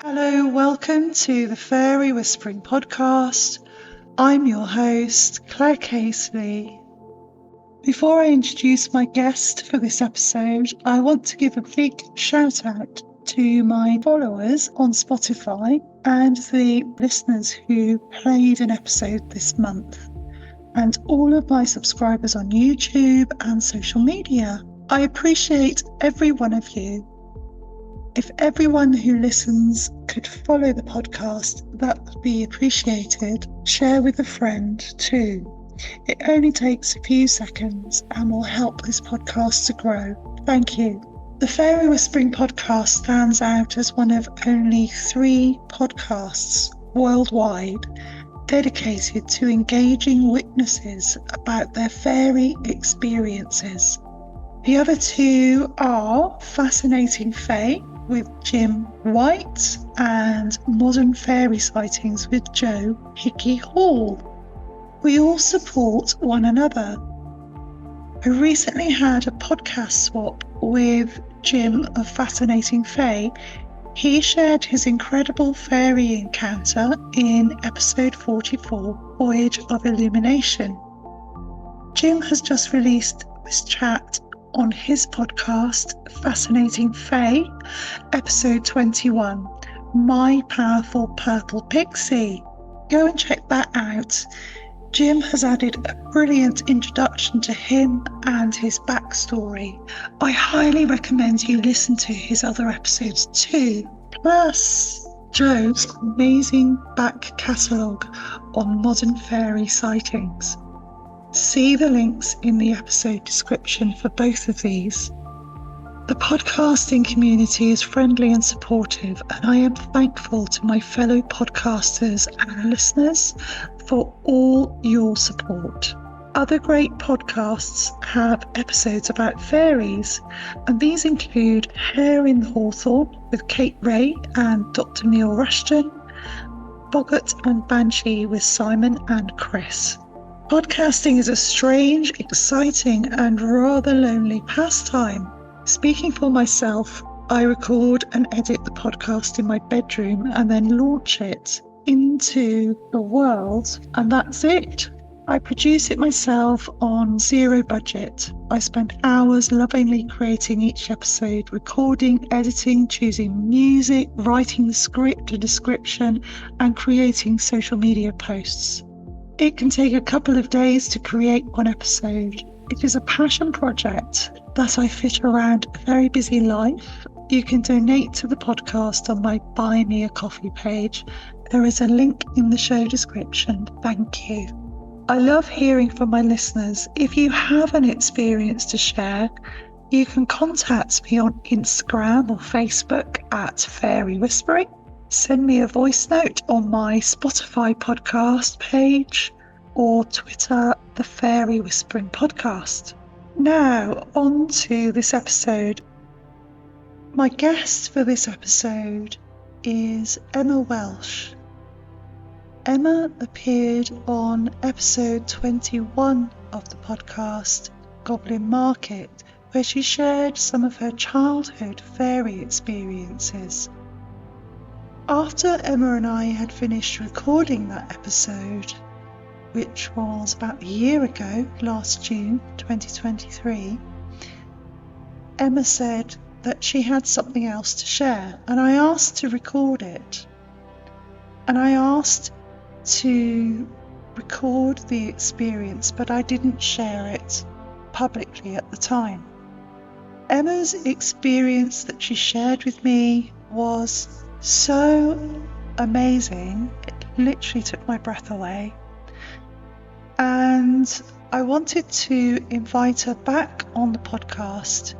Hello, welcome to the Fairy Whispering Podcast. I'm your host, Claire Casely. Before I introduce my guest for this episode, I want to give a big shout out to my followers on Spotify and the listeners who played an episode this month, and all of my subscribers on YouTube and social media. I appreciate every one of you. If everyone who listens could follow the podcast, that would be appreciated. Share with a friend too. It only takes a few seconds and will help this podcast to grow. Thank you. The Fairy Whispering Podcast stands out as one of only 3 podcasts worldwide dedicated to engaging witnesses about their fairy experiences. The other 2 are Fascinating Fae with Jim White and Modern Fairy Sightings with Joe Hickey Hall. We all support one another. I recently had a podcast swap with Jim of Fascinating Fae. He shared his incredible fairy encounter in episode 44, Voyage of Illumination. Jim has just released this chat on his podcast, Fascinating Fae, episode 21, My Powerful Purple Pixie. Go and check that out. Jim has added a brilliant introduction to him and his backstory. I highly recommend you listen to his other episodes too, plus Joe's amazing back catalogue on modern fairy sightings. See the links in the episode description for both of these. The podcasting community is friendly and supportive, and I am thankful to my fellow podcasters and listeners for all your support. Other great podcasts have episodes about fairies, and these include Hare in the Hawthorn with Kate Ray and Dr. Neil Rushton, Boggart and Banshee with Simon and Chris. Podcasting is a strange, exciting, and rather lonely pastime. Speaking for myself, I record and edit the podcast in my bedroom and then launch it into the world, and that's it. I produce it myself on zero budget. I spend hours lovingly creating each episode, recording, editing, choosing music, writing the script, a description, and creating social media posts. It can take a couple of days to create one episode. It is a passion project that I fit around a very busy life. You can donate to the podcast on my Buy Me a Coffee page. There is a link in the show description. Thank you. I love hearing from my listeners. If you have an experience to share, you can contact me on Instagram or Facebook at Fairy Whispering. Send me a voice note on my Spotify podcast page or Twitter, the Fairy Whispering Podcast. Now, on to this episode. My guest for this episode is Emma Welsh. Emma appeared on episode 21 of the podcast, Goblin Market, where she shared some of her childhood fairy experiences. After Emma and I had finished recording that episode, which was about a year ago, last June 2023, Emma said that she had something else to share, and I asked to record it. And I asked to record the experience, but I didn't share it publicly at the time. Emma's experience that she shared with me was so amazing, it literally took my breath away. And I wanted to invite her back on the podcast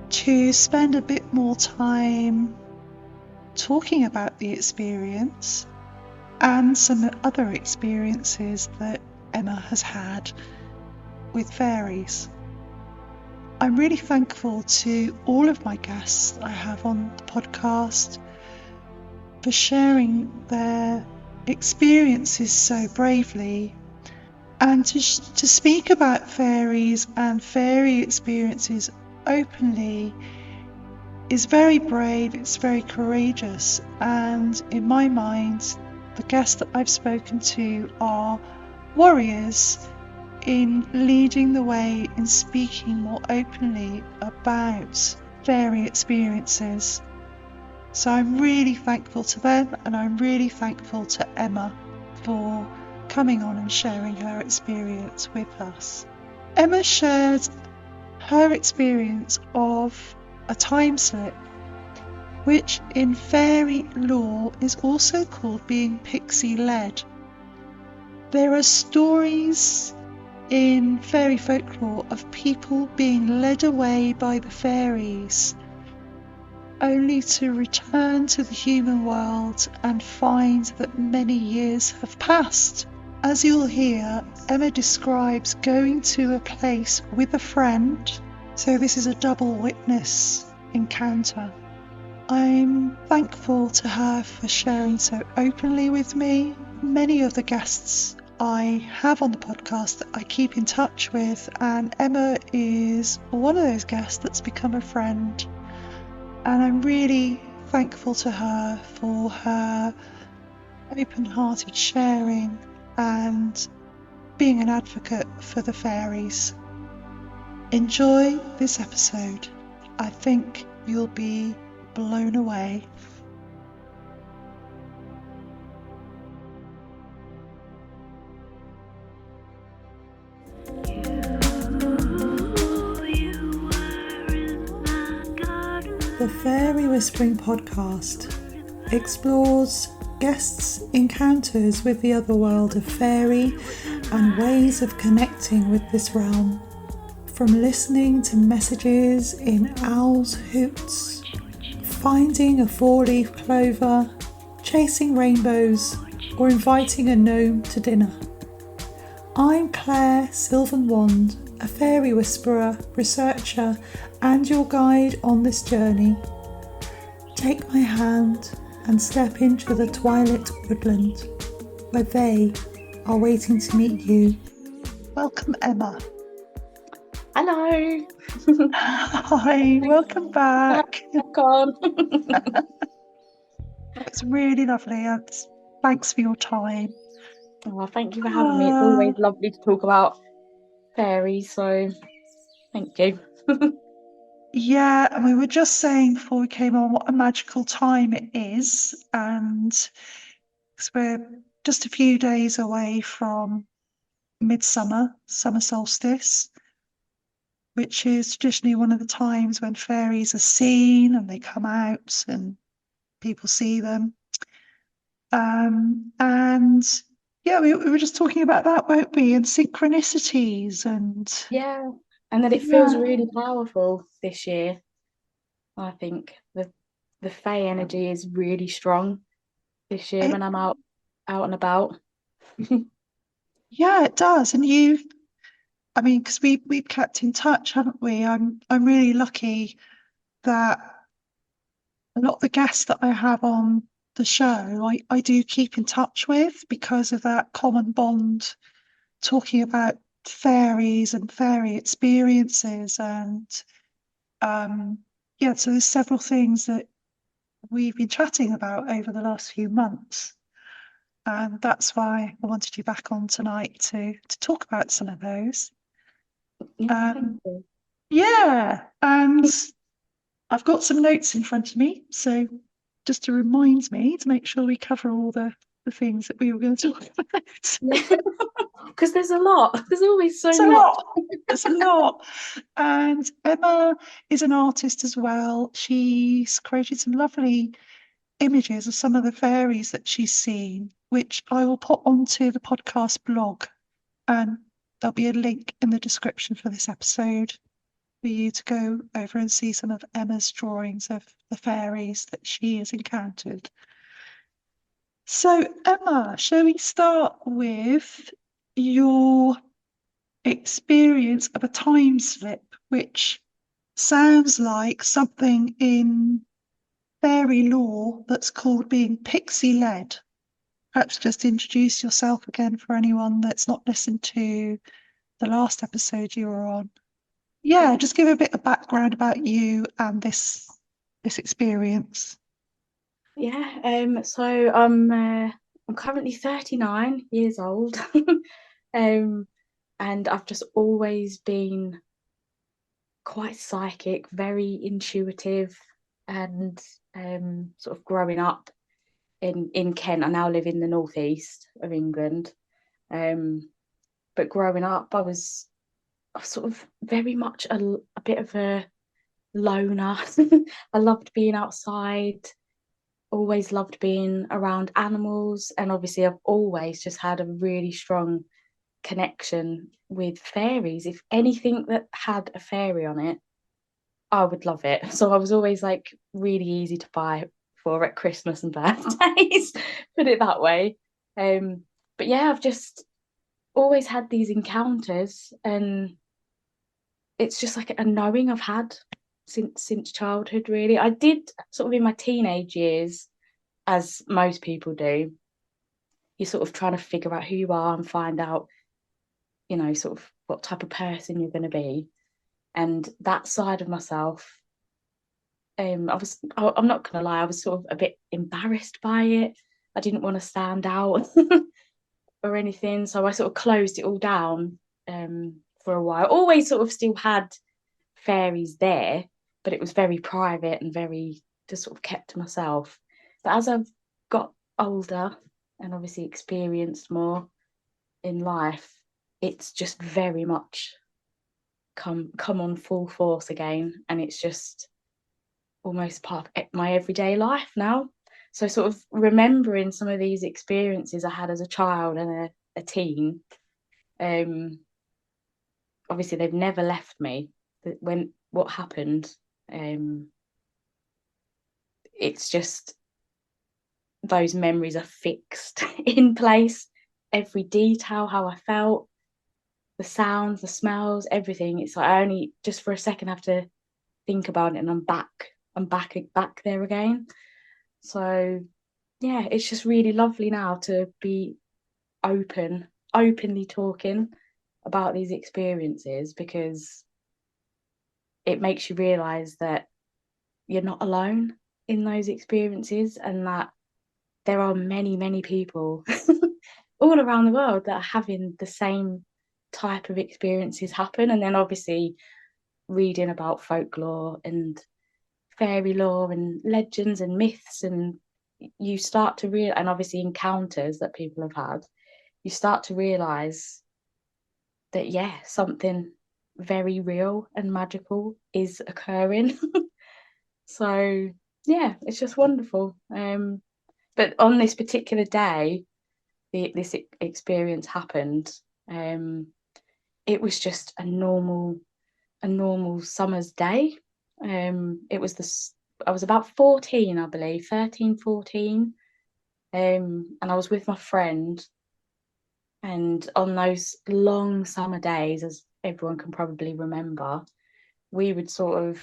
to spend a bit more time talking about the experience and some other experiences that Emma has had with fairies. I'm really thankful to all of my guests I have on the podcast for sharing their experiences so bravely, and to speak about fairies and fairy experiences openly is very brave, it's very courageous, and in my mind, the guests that I've spoken to are warriors in leading the way in speaking more openly about fairy experiences. So I'm really thankful to them, and I'm really thankful to Emma for coming on and sharing her experience with us. Emma shared her experience of a time slip, which in fairy lore is also called being pixie-led. There are stories in fairy folklore of people being led away by the fairies, only to return to the human world and find that many years have passed. As you'll hear, Emma describes going to a place with a friend, so this is a double witness encounter. I'm thankful to her for sharing so openly with me. Many of the guests I have on the podcast that I keep in touch with, and Emma is one of those guests that's become a friend, and I'm really thankful to her for her open-hearted sharing and being an advocate for the fairies. Enjoy this episode. I think you'll be blown away. The Fairy Whispering Podcast explores guests' encounters with the other world of fairy and ways of connecting with this realm. From listening to messages in owls' hoots, finding a four-leaf clover, chasing rainbows, or inviting a gnome to dinner. I'm Claire Sylvan-Wand, a fairy whisperer, researcher, and your guide on this journey. Take my hand and step into the twilit woodland, where they are waiting to meet you. Welcome, Emma. Hello. Hi, welcome back. Back on. It's really lovely. Thanks for your time. Oh, thank you for having me. It's always lovely to talk about fairies, so thank you. Yeah, and we were just saying before we came on what a magical time it is, and 'cause we're just a few days away from midsummer, summer solstice, which is traditionally one of the times when fairies are seen and they come out and people see them. And yeah, we were just talking about that, weren't we? And synchronicities and Yeah, and that it feels really powerful this year. I think the Fae energy is really strong this year when I'm out and about. Yeah, it does. And I mean, because we've kept in touch, haven't we? I'm really lucky that a lot of the guests that I have on the show, I do keep in touch with because of that common bond, talking about fairies and fairy experiences. And yeah, so there's several things that we've been chatting about over the last few months. And that's why I wanted you back on tonight to talk about some of those. Thank you. Yeah, and I've got some notes in front of me, so just to remind me to make sure we cover all the things that we were going to talk about. Because there's a lot. There's always so It's a much. lot. It's a lot. And Emma is an artist as well. She's created some lovely images of some of the fairies that she's seen, which I will put onto the podcast blog. And there'll be a link in the description for this episode for you to go over and see some of Emma's drawings of the fairies that she has encountered. So, Emma, shall we start with your experience of a time slip, which sounds like something in fairy lore that's called being pixie-led? Perhaps just introduce yourself again for anyone that's not listened to the last episode you were on. Yeah, just give a bit of background about you and this this experience? Yeah, so I'm currently 39 years old. And I've just always been quite psychic, very intuitive, and sort of growing up in Kent. I now live in the northeast of England. But growing up, I was sort of very much a bit of a loner. I loved being outside, always loved being around animals, and obviously I've always just had a really strong connection with fairies. If anything that had a fairy on it, I would love it. So I was always like really easy to buy for at Christmas and birthdays, put it that way. But yeah, I've just always had these encounters, and it's just like a knowing I've had since childhood, really. I did sort of in my teenage years, as most people do, you're sort of trying to figure out who you are and find out, sort of what type of person you're going to be. And that side of myself, I'm not going to lie, I was sort of a bit embarrassed by it. I didn't want to stand out or anything. So I sort of closed it all down for a while. Always sort of still had fairies there, but it was very private and very just sort of kept to myself. But as I've got older and obviously experienced more in life, it's just very much come on full force again, and it's just almost part of my everyday life now. So sort of remembering some of these experiences I had as a child and a teen, obviously they've never left me. When what happened, it's just those memories are fixed in place. Every detail, how I felt, the sounds, the smells, everything. It's like I only just for a second have to think about it, and I'm back there again. So yeah, it's just really lovely now to be openly talking about these experiences, because it makes you realize that you're not alone in those experiences, and that there are many people all around the world that are having the same type of experiences happen. And then obviously reading about folklore and fairy lore and legends and myths, and you start to realize, and obviously encounters that people have had, you start to realize that something very real and magical is occurring. So yeah, it's just wonderful. But on this particular day, this experience happened. It was just a normal summer's day. It was I was about 14, I believe, 13, 14. And I was with my friend. And on those long summer days, as everyone can probably remember, we would sort of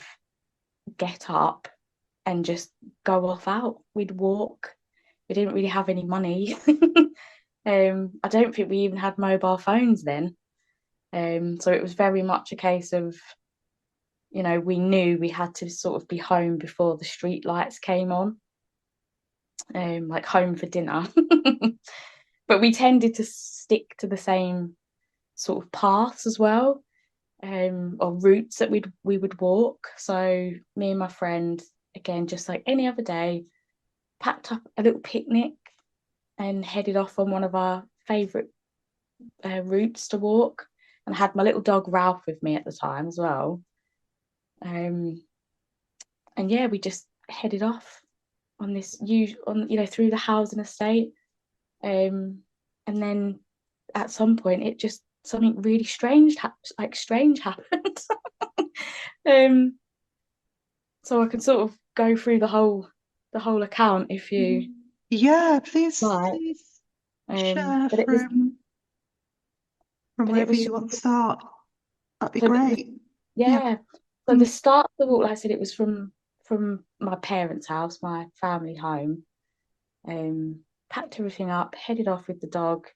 get up and just go off out. We'd walk. We didn't really have any money. I don't think we even had mobile phones then. So it was very much a case of, we knew we had to sort of be home before the street lights came on, like home for dinner. But we tended to stick to the same sort of paths as well, or routes that we would walk. So me and my friend, again, just like any other day, packed up a little picnic and headed off on one of our favourite routes to walk. And I had my little dog Ralph with me at the time as well. And yeah, we just headed off on this through the housing estate. And then at some point, it just something really strange happened. So I can sort of go through the whole account if you please like. please share But it was from but it wherever was you want to start. That'd be so great. Yeah. yeah. So the start of the walk, like I said, it was from my parents' house, my family home. Packed everything up, headed off with the dog,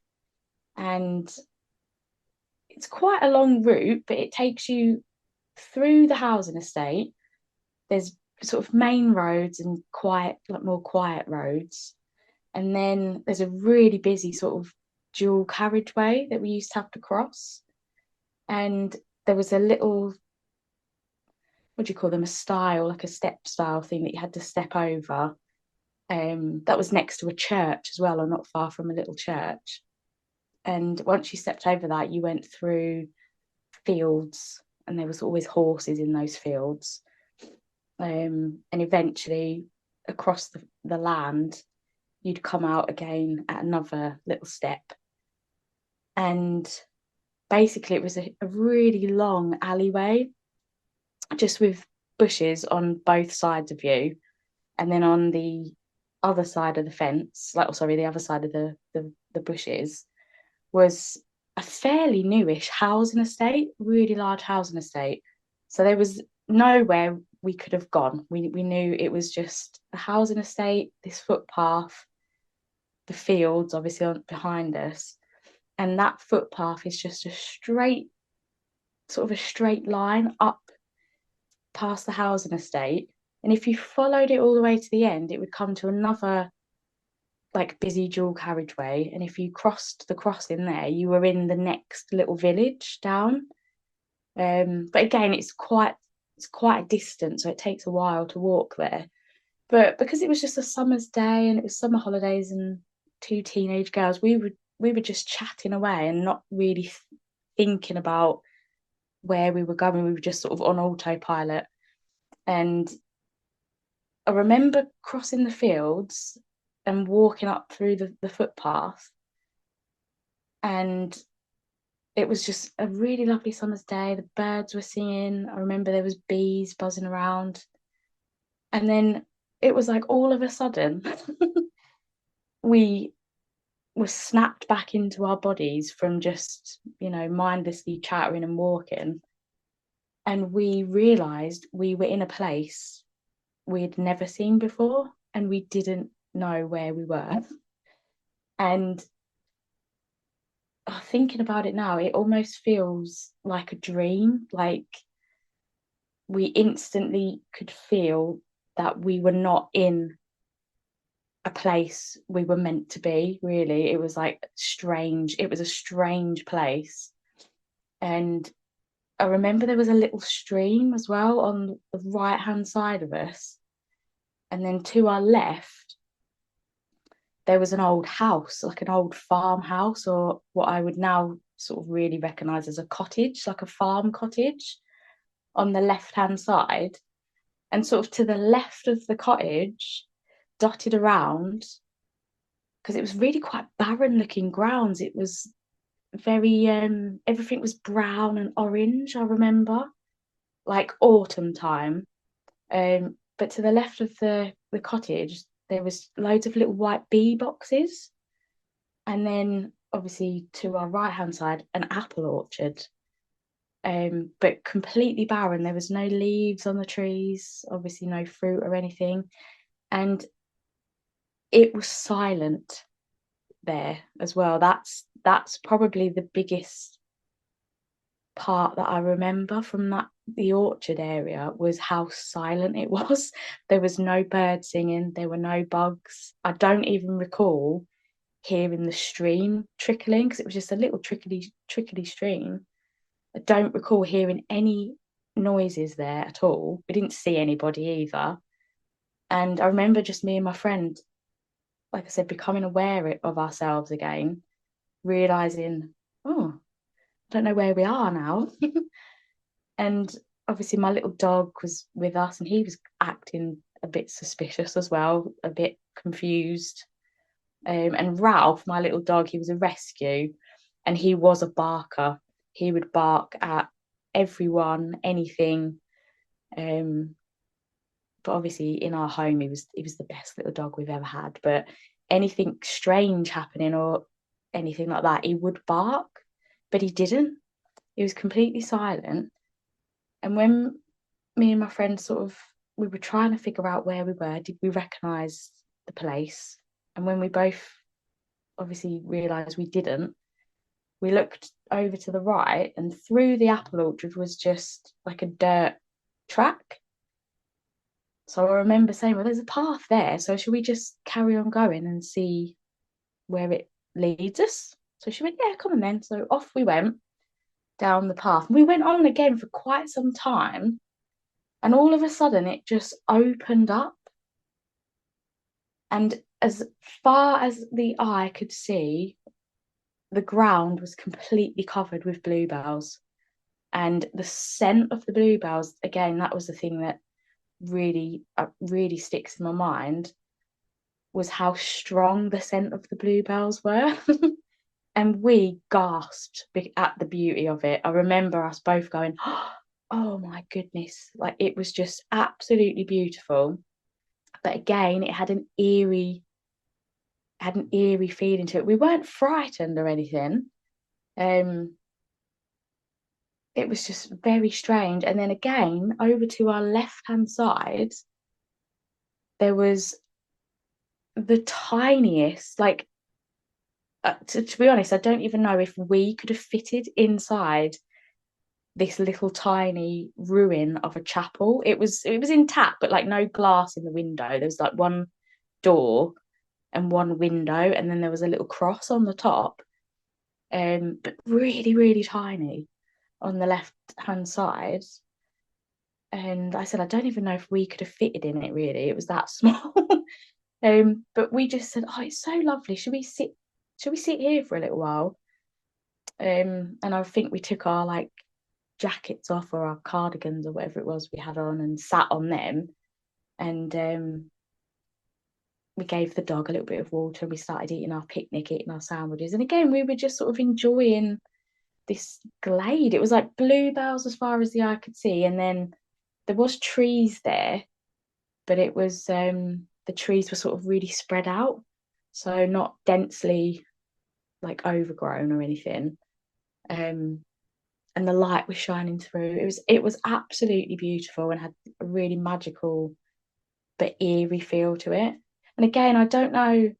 and it's quite a long route, but it takes you through the housing estate. There's sort of main roads and quiet, like more quiet roads. And then there's a really busy sort of dual carriageway that we used to have to cross. And there was a little, what do you call them, a stile, like a step stile thing that you had to step over. That was next to a church as well, or not far from a little church. And once you stepped over that, you went through fields, and there was always horses in those fields. And eventually, across the land, you'd come out again at another little step. And basically, it was a really long alleyway, just with bushes on both sides of you. And then on the other side of the fence, the other side of the bushes, was a fairly newish housing estate, really large housing estate. So there was nowhere we could have gone. We knew it was just a housing estate, this footpath, the fields obviously behind us, and that footpath is just a straight line up past the housing estate. And if you followed it all the way to the end, it would come to another like busy dual carriageway, and if you crossed the crossing there, you were in the next little village down. But again, it's quite a distance, so it takes a while to walk there. But because it was just a summer's day and it was summer holidays and two teenage girls, we were just chatting away and not really thinking about where we were going. We were just sort of on autopilot. And I remember crossing the fields and walking up through the footpath, and it was just a really lovely summer's day. The birds were singing. I remember there was bees buzzing around. And then it was like all of a sudden we were snapped back into our bodies from just, mindlessly chattering and walking. And we realised we were in a place we'd never seen before, and we didn't know where we were. And thinking about it now, it almost feels like a dream. Like we instantly could feel that we were not in a place we were meant to be, really. It was like strange. It was a strange place. And I remember there was a little stream as well on the right hand side of us. And then to our left, there was an old house, like an old farmhouse, or what I would now sort of really recognise as a cottage, like a farm cottage on the left hand side. And sort of to the left of the cottage, dotted around, because it was really quite barren looking grounds. It was very, everything was brown and orange, I remember, like autumn time. But to the left of the cottage, there was loads of little white bee boxes. And then obviously to our right hand side, an apple orchard. But completely barren. There was no leaves on the trees, obviously no fruit or anything. And it was silent there as well. That's probably the biggest part that I remember from the orchard area, was how silent it was. There was no bird singing, there were no bugs. I don't even recall hearing the stream trickling, because it was just a little trickly stream. I don't recall hearing any noises there at all. We didn't see anybody either. And I remember just me and my friend, like I said, becoming aware of ourselves again, realizing, oh, I don't know where we are now. And obviously my little dog was with us, and he was acting a bit suspicious as well, a bit confused. And Ralph, my little dog, he was a rescue, and he was a barker. He would bark at everyone, anything. But obviously in our home, he was the best little dog we've ever had. But anything strange happening or anything like that, he would bark, but he didn't. He was completely silent. And when me and my friend we were trying to figure out where we were, did we recognise the place? And when we both obviously realised we didn't, we looked over to the right, and through the apple orchard was just like a dirt track. So I remember saying, well, there's a path there, so should we just carry on going and see where it leads us? So she went, yeah, come on then. So off we went down the path. We went on again for quite some time, and all of a sudden it just opened up, and as far as the eye could see, the ground was completely covered with bluebells. And the scent of the bluebells, again, that was the thing that really sticks in my mind, was how strong the scent of the bluebells were. And we gasped at the beauty of it. I remember us both going, oh my goodness, like it was just absolutely beautiful. But again, it had an eerie feeling to it. We weren't frightened or anything. It was just very strange. And then again, over to our left-hand side, there was the tiniest, like, to be honest, I don't even know if we could have fitted inside this little tiny ruin of a chapel. It was intact, but like no glass in the window. There was like one door and one window, and then there was a little cross on the top. But really tiny on the left hand side. And I said, I don't even know if we could have fitted in it, really. It was that small. But we just said, oh, it's so lovely. Should we sit here for a little while? And I think we took our like jackets off, or our cardigans or whatever it was we had on, and sat on them. And we gave the dog a little bit of water, and we started eating our picnic, eating our sandwiches. And again, we were just sort of enjoying this glade. It was like bluebells as far as the eye could see, and then there was trees there, but it was the trees were sort of really spread out, so not densely like overgrown or anything. And the light was shining through. It was absolutely beautiful and had a really magical but eerie feel to it. And again, I don't know,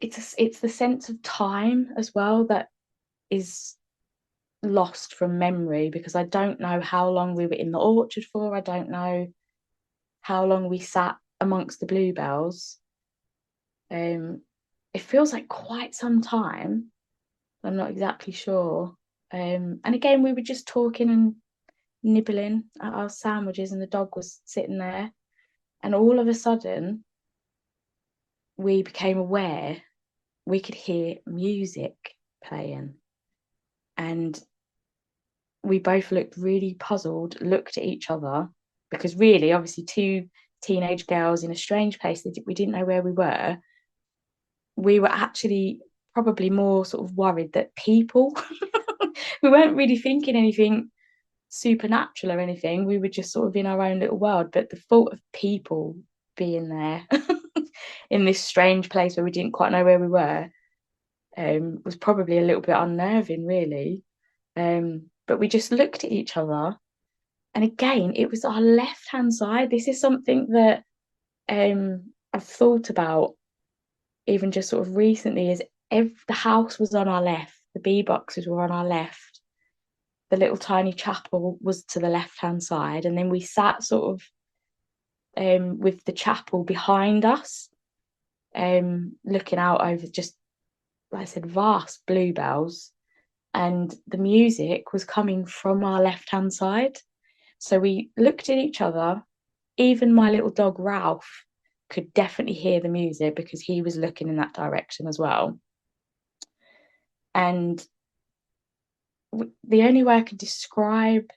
it's the sense of time as well that is lost from memory, because I don't know how long we were in the orchard for. I don't know how long we sat amongst the bluebells. It feels like quite some time. I'm not exactly sure. And again, we were just talking and nibbling at our sandwiches, and the dog was sitting there. And all of a sudden, we became aware we could hear music playing. And we both looked really puzzled, looked at each other, because really, obviously, two teenage girls in a strange place, we didn't know where we were. We were actually probably more sort of worried that people, we weren't really thinking anything supernatural or anything. We were just sort of in our own little world. But the thought of people being there in this strange place where we didn't quite know where we were was probably a little bit unnerving, really. But we just looked at each other, and again, it was our left hand side. This is something that I've thought about even just sort of recently, is the house was on our left, the bee boxes were on our left, the little tiny chapel was to the left hand side, and then we sat sort of with the chapel behind us, looking out over just, like I said, vast bluebells, and the music was coming from our left hand side. So we looked at each other. Even my little dog Ralph could definitely hear the music, because he was looking in that direction as well. And the only way I could describe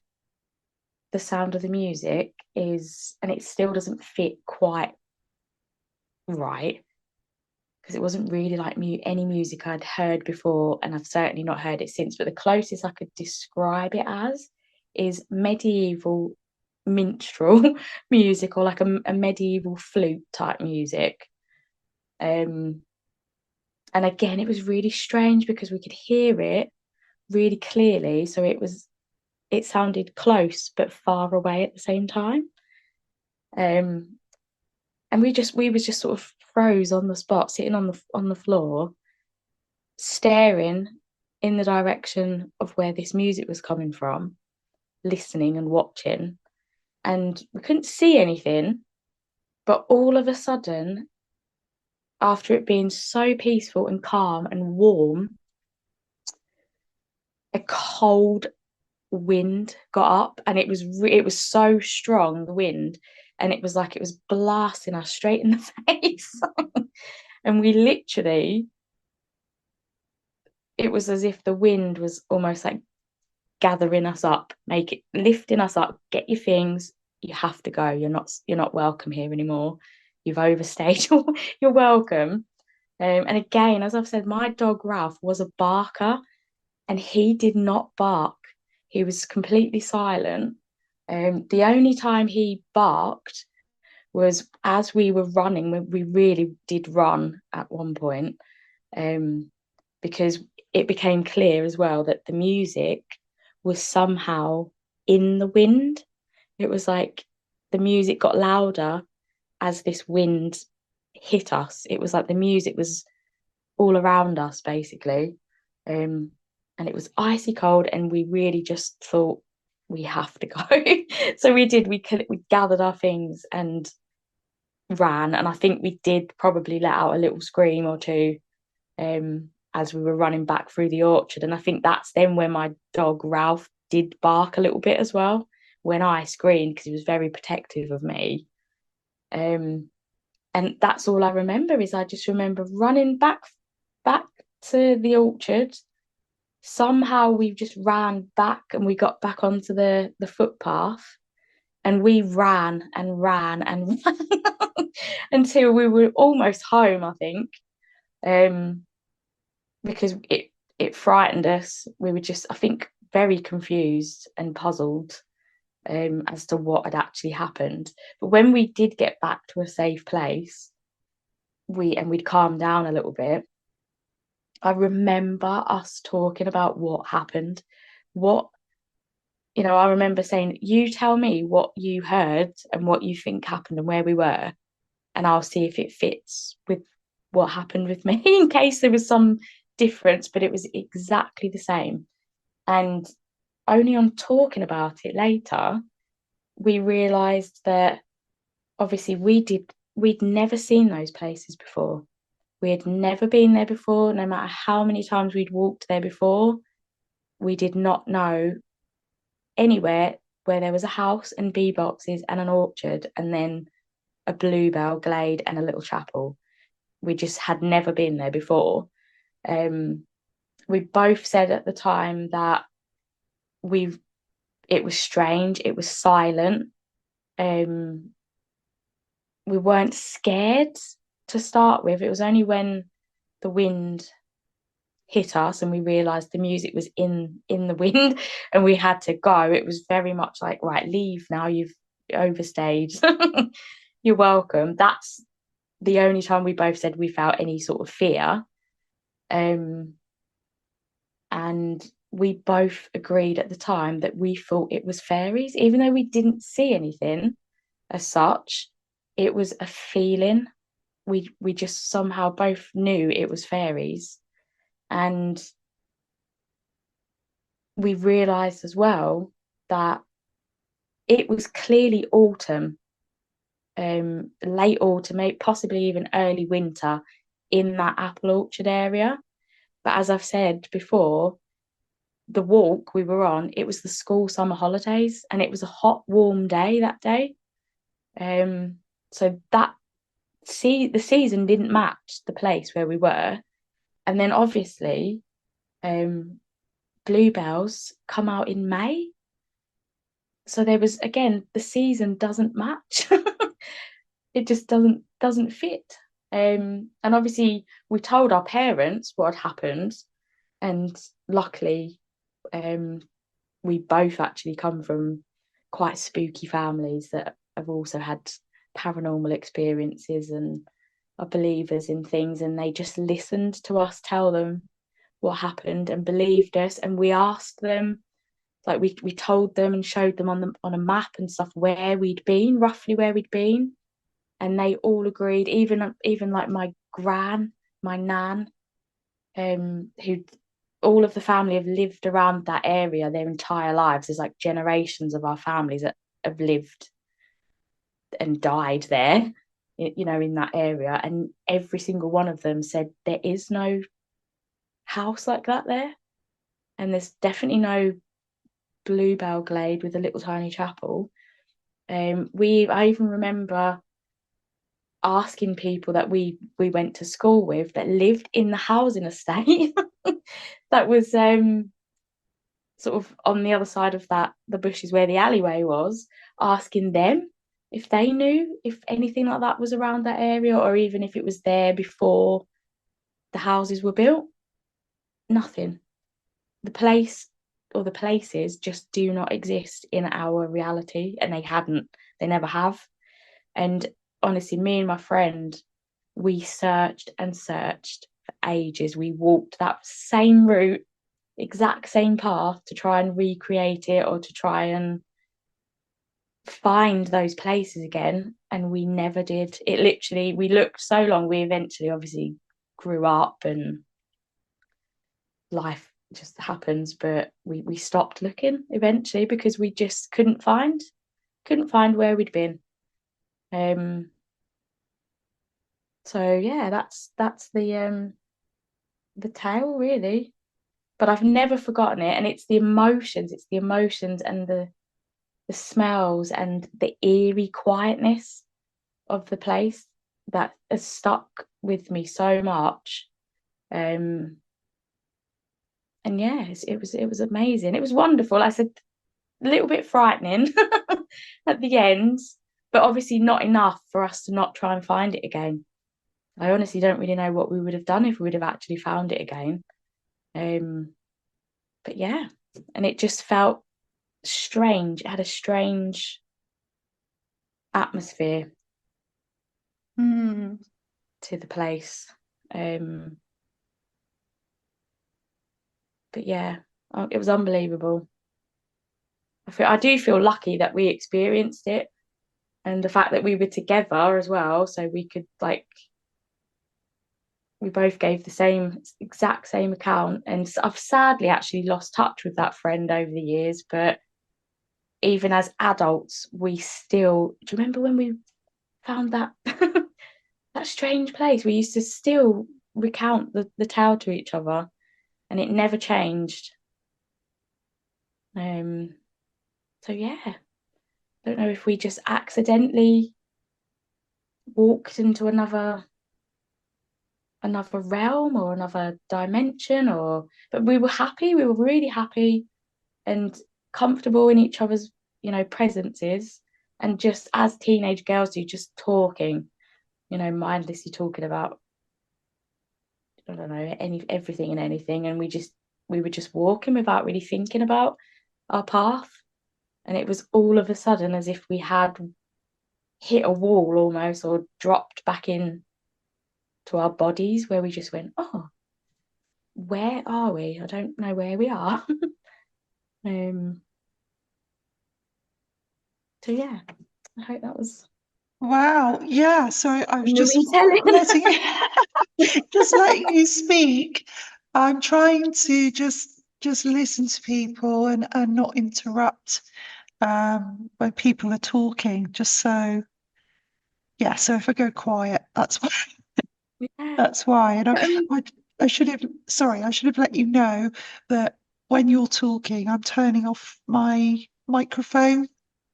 the sound of the music is, and it still doesn't fit quite right, because it wasn't really like any music I'd heard before, and I've certainly not heard it since, but the closest I could describe it as is medieval minstrel music, or like a medieval flute type music. And again, it was really strange because we could hear it really clearly, so it sounded close but far away at the same time. And we was just sort of froze on the spot, sitting on the floor, staring in the direction of where this music was coming from, listening and watching. And we couldn't see anything, But all of a sudden, after it being so peaceful and calm and warm, a cold wind got up, and it was so strong, the wind, and it was like it was blasting us straight in the face. And we literally, it was as if the wind was almost like gathering us up, lifting us up. Get your things, you have to go. You're not welcome here anymore. You've overstayed your welcome. And again, as I've said, my dog Ralph was a barker, and he did not bark. He was completely silent. The only time he barked was as we were running. We really did run at one point, because it became clear as well that the music was somehow in the wind. It was like the music got louder as this wind hit us. It was like the music was all around us, basically. And it was icy cold, and we really just thought, we have to go. So we did. We gathered our things and ran, and I think we did probably let out a little scream or two, as we were running back through the orchard. And I think that's then when my dog Ralph did bark a little bit as well, when I screamed, because he was very protective of me. And that's all I remember. Is I just remember running back to the orchard. Somehow we just ran back, and we got back onto the footpath, and we ran and ran and ran until we were almost home, I think. Because it frightened us. We were just, I think, very confused and puzzled, as to what had actually happened. But when we did get back to a safe place, we'd calmed down a little bit, I remember us talking about what happened. I remember saying, you tell me what you heard and what you think happened and where we were, and I'll see if it fits with what happened with me, in case there was some difference. But it was exactly the same. And only on talking about it later, we realised that obviously we'd never seen those places before. We had never been there before. No matter how many times we'd walked there before, we did not know anywhere where there was a house and bee boxes and an orchard and then a bluebell glade and a little chapel. We just had never been there before. We both said at the time that it was strange. It was silent. We weren't scared to start with. It was only when the wind hit us and we realized the music was in the wind and we had to go. It was very much like, right, leave now, you've overstayed. You're welcome. That's the only time we both said we felt any sort of fear. And we both agreed at the time that we thought it was fairies, even though we didn't see anything as such. It was a feeling. We just somehow both knew it was fairies. And we realised as well that it was clearly autumn, late autumn, possibly even early winter in that apple orchard area. But as I've said before, the walk we were on, it was the school summer holidays, and it was a hot, warm day that day. So the season didn't match the place where we were. And then obviously, bluebells come out in May. So there was, again, the season doesn't match. It just doesn't fit. And obviously we told our parents what had happened, and luckily we both actually come from quite spooky families that have also had paranormal experiences and are believers in things, and they just listened to us tell them what happened and believed us. And we asked them, like we told them and showed them on a map and stuff where we'd been, roughly where we'd been, and they all agreed. Even like my nan, who all of the family have lived around that area their entire lives. There's like generations of our families that have lived and died there. in that area, and every single one of them said there is no house like that there, and there's definitely no bluebell glade with a little tiny chapel. I even remember asking people that we went to school with that lived in the housing estate that was sort of on the other side of the bushes where the alleyway was, asking them if they knew if anything like that was around that area, or even if it was there before the houses were built. Nothing. The place or the places just do not exist in our reality, and they never have. And honestly, me and my friend, we searched and searched for ages. We walked that same route, exact same path, to try and recreate it, or to try and find those places again, and we never did. It literally, we looked so long. We eventually obviously grew up and life just happens, but we stopped looking eventually because we just couldn't find where we'd been. So yeah, that's the tale really. But I've never forgotten it, and it's the emotions and the smells and the eerie quietness of the place that has stuck with me so much. And yes, it was amazing. It was wonderful. I said a little bit frightening at the end, but obviously not enough for us to not try and find it again. I honestly don't really know what we would have done if we would have actually found it again. But yeah, and it just felt strange. It had a strange atmosphere to the place. But yeah, it was unbelievable. I do feel lucky that we experienced it, and the fact that we were together as well, so we could we both gave the exact same account. And I've sadly actually lost touch with that friend over the years, but even as adults, we still, do you remember when we found that that strange place? We used to still recount the tale to each other, and it never changed. So yeah, don't know if we just accidentally walked into another realm or another dimension, but we were happy. We were really happy and comfortable in each other's presences, and just as teenage girls do, just talking, mindlessly talking about, I don't know, everything and anything. And we were just walking without really thinking about our path, and it was all of a sudden as if we had hit a wall almost, or dropped back in to our bodies, where we just went, oh, where are we? I don't know where we are. So yeah, I hope that was Wow. Yeah. Sorry, I was the just retelling. letting you speak. I'm trying to just listen to people and not interrupt when people are talking. Just so yeah. So if I go quiet, that's why. Yeah. That's why. And I should have. Sorry, I should have let you know that when you're talking, I'm turning off my microphone,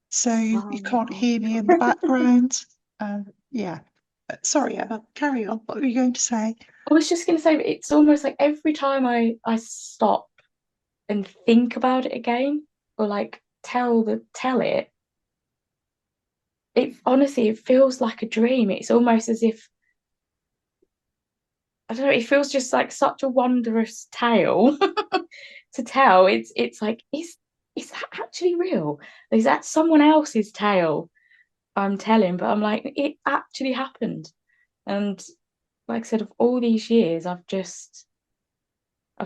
so you can't hear me in the background. Yeah. Sorry, Emma, carry on. What were you going to say? I was just going to say, it's almost like every time I stop and think about it again, or tell it, it honestly, it feels like a dream. It's almost as if, I don't know, it feels just like such a wondrous tale to tell. It's like, is that actually real? Is that someone else's tale I'm telling? But I'm like, it actually happened. And like I said, of all these years, I've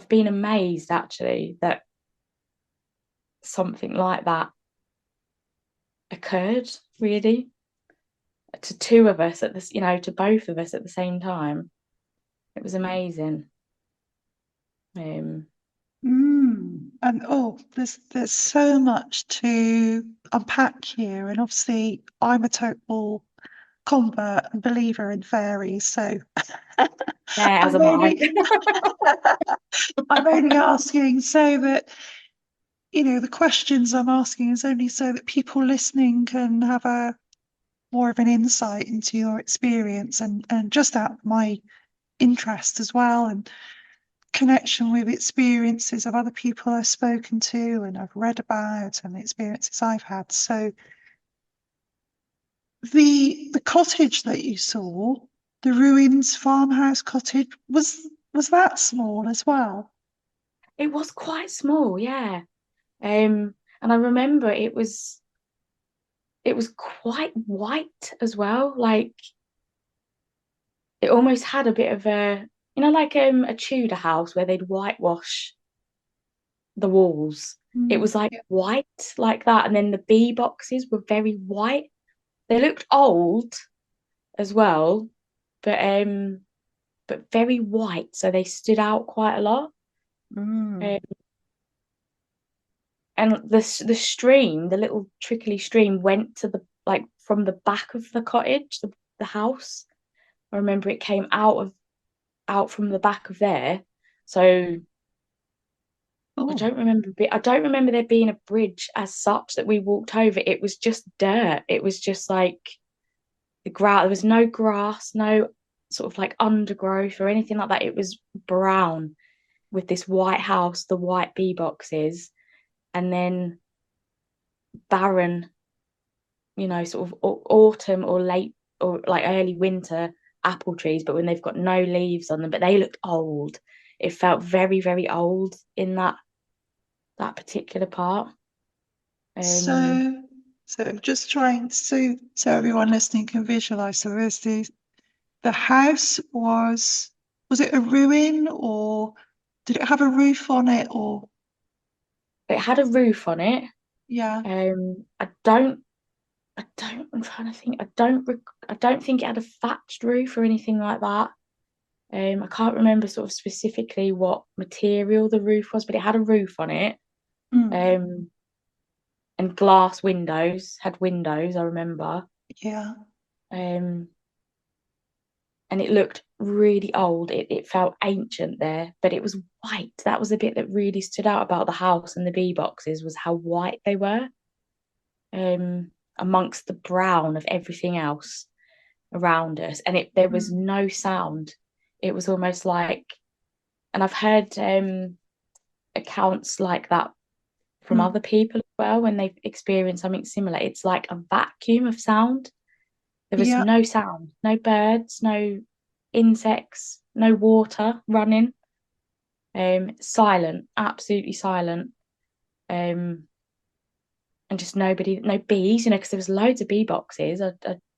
been amazed actually that something like that occurred, really, to two of us at this, to both of us at the same time. It was amazing. And there's so much to unpack here, and obviously I'm a total convert and believer in fairies, so Yeah, as I'm am I. only I'm only asking so that the questions I'm asking is only so that people listening can have a more of an insight into your experience and just out of my interest as well and connection with experiences of other people I've spoken to and I've read about and the experiences I've had. So the cottage that you saw, the ruins farmhouse cottage, was that small as well? It was quite small, yeah. And I remember it was quite white as well. Like it almost had a bit of a, like a Tudor house where they'd whitewash the walls. It was like Yeah. white like that, and then the bee boxes were very white. They looked old as well, but very white, so they stood out quite a lot. Um, Mm. and the stream, the little trickly stream, went to the like from the back of the cottage, the house. I remember it came out from the back of there. So Oh, I don't remember there being a bridge as such that we walked over. It was just dirt. It was just like the grass. There was no grass, no sort of like undergrowth or anything like that. It was brown with this white house, the white bee boxes, and then barren, sort of autumn or late or like early winter apple trees, but when they've got no leaves on them, but they looked old. It felt very, very old in that particular part. Um, so so just trying so everyone listening can visualize. So there's the house was it a ruin or did it have a roof on it or it had a roof on it. yeah. I'm trying to think. I don't think it had a thatched roof or anything like that. I can't remember sort of specifically what material the roof was, but it had a roof on it. Mm. Um, and glass windows, had windows, I remember. Yeah. Um, and it looked really old. It felt ancient there, but it was white. That was the bit that really stood out about the house and the bee boxes was how white they were, amongst the brown of everything else around us. And there was Mm. no sound. It was almost like, and I've heard accounts like that from Mm. other people as well when they've experienced something similar. It's like a vacuum of sound. There was Yeah. no sound, no birds, no insects, no water running. Silent, absolutely silent. Um, and just nobody, no bees, because there was loads of bee boxes.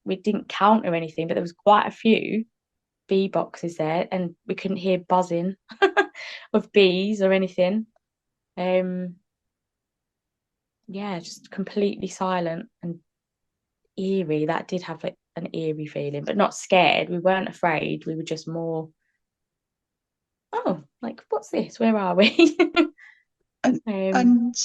We didn't count or anything, but there was quite a few bee boxes there, and we couldn't hear buzzing of bees or anything. Um, yeah, just completely silent and eerie. That did have like an eerie feeling, but not scared. We weren't afraid. We were just more, oh, like what's this? Where are we? And um, and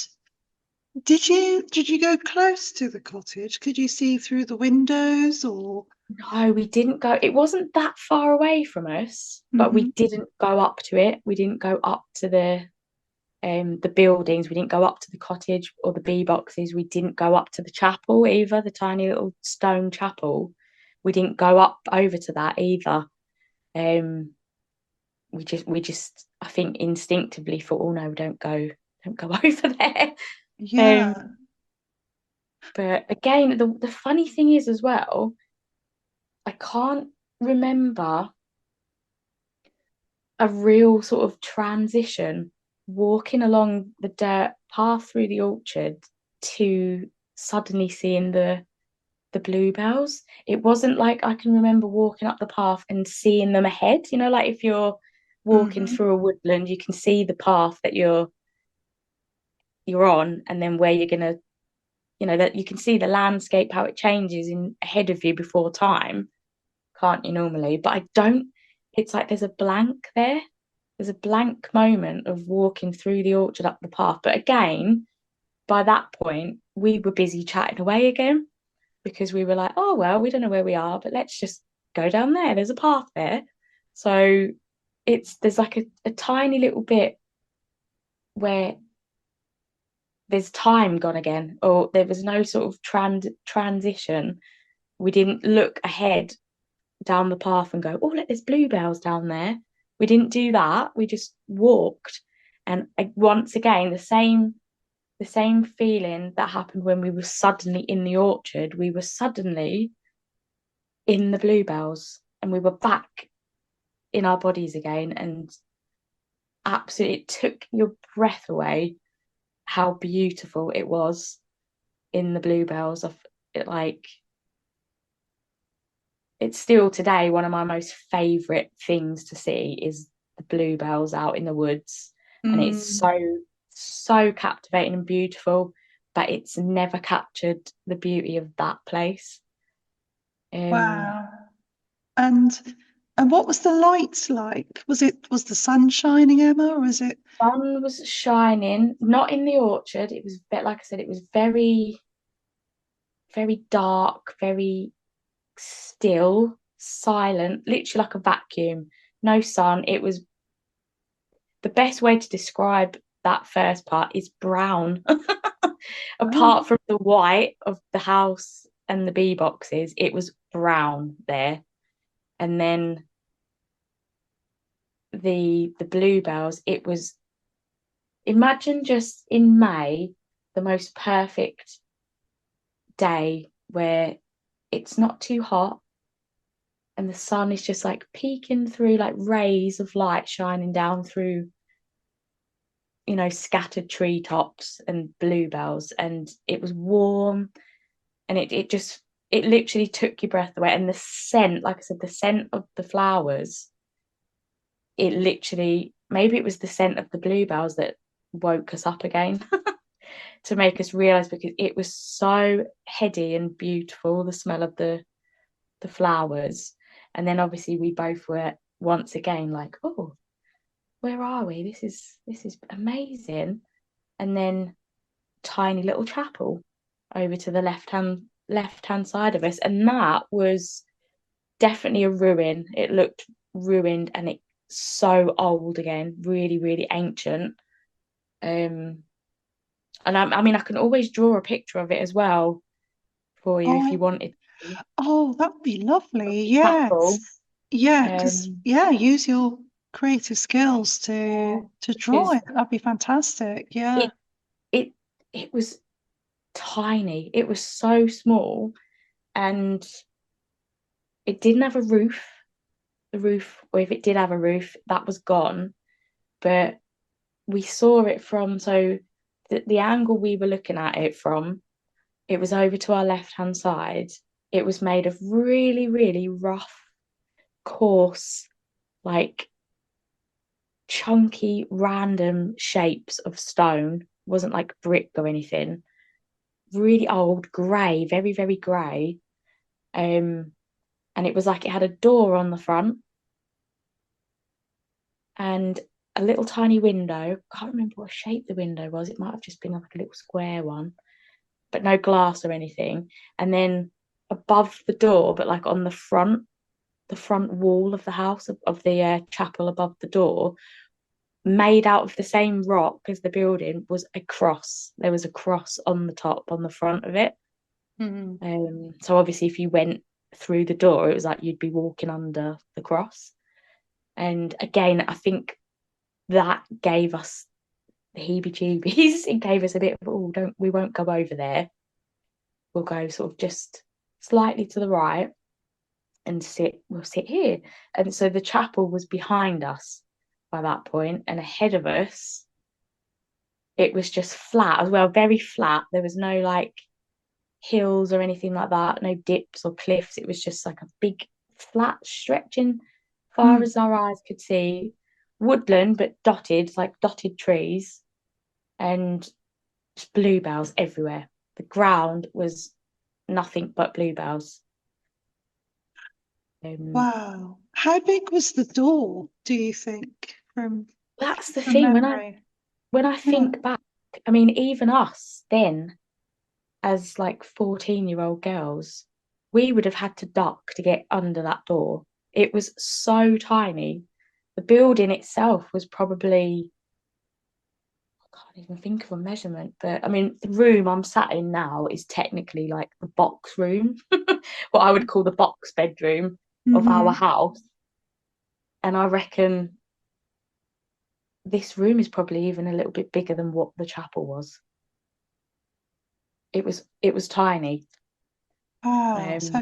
did you go close to the cottage? Could you see through the windows or no, we didn't go. It wasn't that far away from us, but we Mhm. didn't go up to it. We didn't go up to the buildings. We didn't go up to the cottage or the bee boxes. We didn't go up to the chapel either, the tiny little stone chapel. We didn't go up over to that either. Um, we just I think instinctively thought, oh no, don't go over there. Um, Yeah. but again, the funny thing is as well, I can't remember a real sort of transition walking along the dirt path through the orchard to suddenly seeing the bluebells. It wasn't like I can remember walking up the path and seeing them ahead. Like if you're walking Hmm. through a woodland, you can see the path that you're on, and then where you're gonna, that you can see the landscape, how it changes in ahead of you before time, can't you normally? But I don't. It's like there's a blank there. There's a blank moment of walking through the orchard up the path. But again, by that point, we were busy chatting away again, because we were like, oh, well, we don't know where we are, but let's just go down there. There's a path there. So there's like a tiny little bit where there's time gone again, or there was no sort of transition. We didn't look ahead down the path and go, oh, look, there's bluebells down there. We didn't do that. We just walked. And once again, the same feeling that happened when we were suddenly in the orchard. We were suddenly in the bluebells, and we were back in our bodies again. And absolutely, it took your breath away how beautiful it was in the bluebells. Of it, like, it's still today one of my most favorite things to see is the bluebells out in the woods. And it's so captivating and beautiful, but it's never captured the beauty of that place. Wow. And what was the light like? Was the sun shining, Emma, or is it? Sun was shining, not in the orchard. It was a bit, like I said, it was very, very dark, very still, silent, literally like a vacuum. No sun. It was, the best way to describe that first part is brown. Apart from the white of the house and the bee boxes, it was brown there. And then the bluebells, it was, imagine just in May, the most perfect day where it's not too hot and the sun is just like peeking through, like rays of light shining down through, you know, scattered treetops and bluebells, and it was warm, and it literally took your breath away. And the scent, like I said, the scent of the flowers, it literally, maybe it was the scent of the bluebells that woke us up again to make us realize, because it was so heady and beautiful, the smell of the flowers. And then obviously we both were once again like, oh, where are we? This is amazing. And then tiny little chapel over to the left hand side of us, and that was definitely a ruin. It looked ruined, and it's so old again, really, really ancient. And I mean, I can always draw a picture of it as well for you if you wanted. Oh, that would be lovely. Chapel. Yes. Yeah, because use your creative skills to draw it. That'd be fantastic. Yeah. It was tiny. It was so small, and it didn't have a roof. The roof, or if it did have a roof, that was gone. But we saw it from, so the angle we were looking at it from, it was over to our left hand side. It was made of really, really rough, coarse, like chunky, random shapes of stone. It wasn't like brick or anything. Really old, grey, very, very grey. And it was like it had a door on the front and a little tiny window. Can't remember what shape the window was. It might have just been like a little square one, but no glass or anything. And then above the door, but like on the front wall of the house, of the chapel above the door, made out of the same rock as the building, was a cross. There was a cross on the top, on the front of it. So obviously if you went through the door, it was like you'd be walking under the cross. And again, I think that gave us the heebie-jeebies. It gave us a bit of, oh, we won't go over there. We'll go sort of just slightly to the right and we'll sit here. And so the chapel was behind us by that point, and ahead of us, it was just flat as well, very flat. There was no like hills or anything like that, no dips or cliffs. It was just like a big flat stretching far as our eyes could see, woodland, but dotted trees, and just bluebells everywhere. The ground was nothing but bluebells. Wow. How big was the door, do you think? That's the from thing. memory? When I think back, I mean, even us then, as like 14-year-old girls, we would have had to duck to get under that door. It was so tiny. The building itself was probably, I can't even think of a measurement, but I mean, the room I'm sat in now is technically like the box room, what I would call the box bedroom of our Mm-hmm. house. And I reckon this room is probably even a little bit bigger than what the chapel was. It was tiny. Wow. So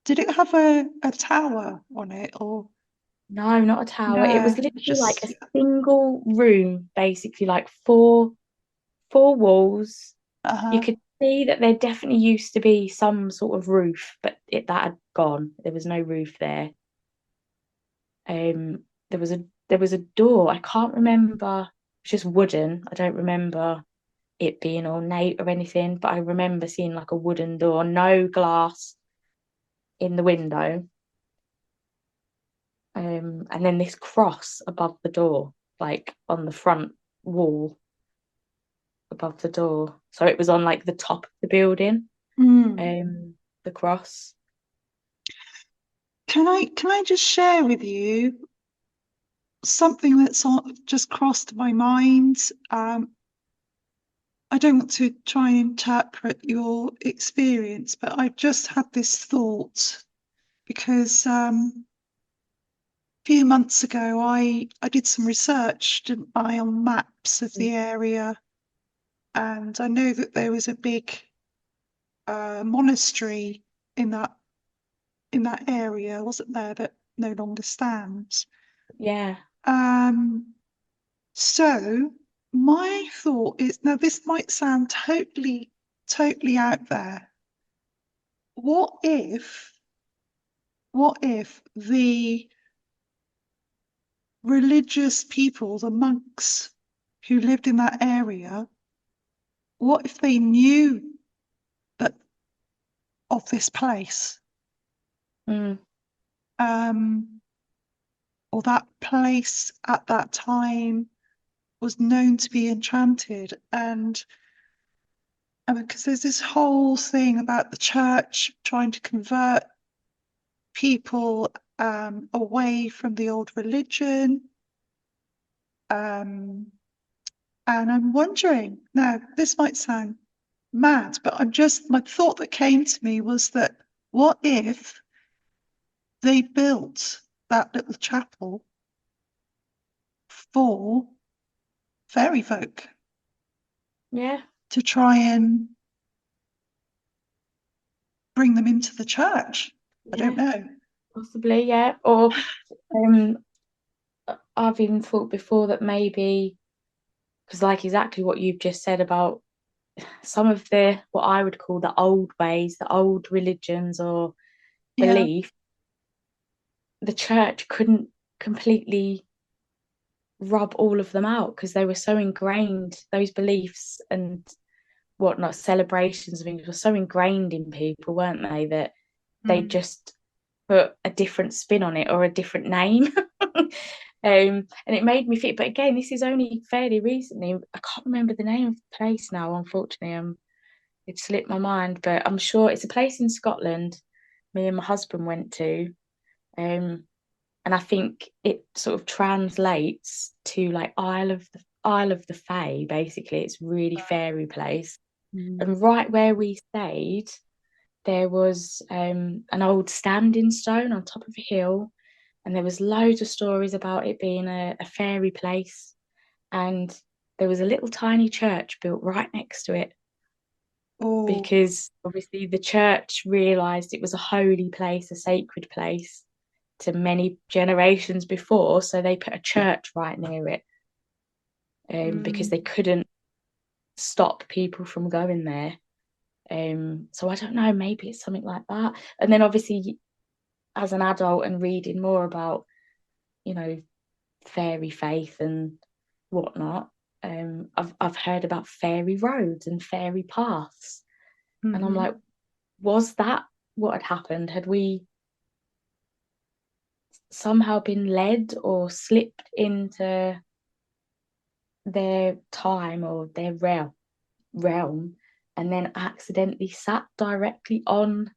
did it have a tower on it or No, not a tower. It was no? literally like a Just single room, basically like four walls. You uh-huh. could see that there definitely used to be some sort of roof, but that had gone. There was no roof there. Um, there was a door. I can't remember. It's just wooden. I don't remember it being ornate or anything, but I remember seeing like a wooden door, no glass in the window. And then this cross above the door, like on the front wall above the door. So it was on like the top of the building, Mm. the cross. Can I just share with you something just crossed my mind? I don't want to try and interpret your experience, but I've just had this thought because a few months ago I did some research, didn't I, on maps of the area, and I know that there was a big monastery in that area, wasn't there, that no longer stands. Yeah. So my thought is, now this might sound totally out there. What if the religious people, the monks who lived in that area, what if they knew that of this place? Mm. Um, or that place at that time was known to be enchanted. And because there's this whole thing about the church trying to convert people away from the old religion. Um, and I'm wondering, now this might sound mad, but my thought that came to me was that what if they built that little chapel for fairy folk Yeah. to try and bring them into the church? I don't Yeah. know. Possibly. Yeah. Or um, I've even thought before that maybe, because like exactly what you've just said about some of the what I would call the old ways, the old religions or Yeah. belief, the church couldn't completely rub all of them out because they were so ingrained, those beliefs and whatnot, celebrations and things were so ingrained in people, weren't they, that they Mm. just put a different spin on it or a different name. And it made me think, but again, this is only fairly recently. I can't remember the name of the place now, unfortunately. It slipped my mind, but I'm sure it's a place in Scotland me and my husband went to. Um, and I think it sort of translates to like Isle of the Fae. Basically, it's really fairy place. Mm. And right where we stayed, there was an old standing stone on top of a hill, and there was loads of stories about it being a fairy place. And there was a little tiny church built right next to it Oh. because obviously the church realised it was a holy place, a sacred place to many generations before, so they put a church right near it because they Mm. couldn't stop people from going there. So I don't know, maybe it's something like that. And then obviously, as an adult and reading more about, you know, fairy faith and whatnot, I've heard about fairy roads and fairy paths, and I'm Mm-hmm. like, was that what had happened? Had we somehow been led or slipped into their time or their realm and then accidentally sat directly on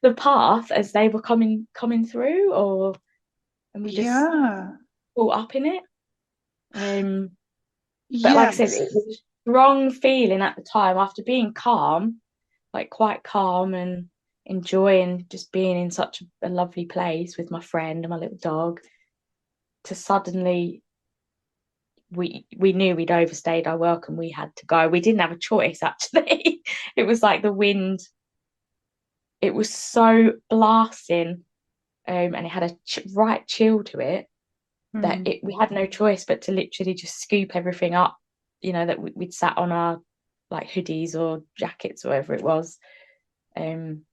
the path as they were coming through, and we just Yeah. caught up in it. But like I said, Yes. it was a strong feeling at the time after being calm, like quite calm and enjoying just being in such a lovely place with my friend and my little dog, to suddenly we knew we'd overstayed our welcome. We had to go. We didn't have a choice, actually. It was like the wind. It was so blasting, and it had a right chill to it that we had no choice but to literally just scoop everything up, that we'd sat on our like hoodies or jackets or whatever it was, and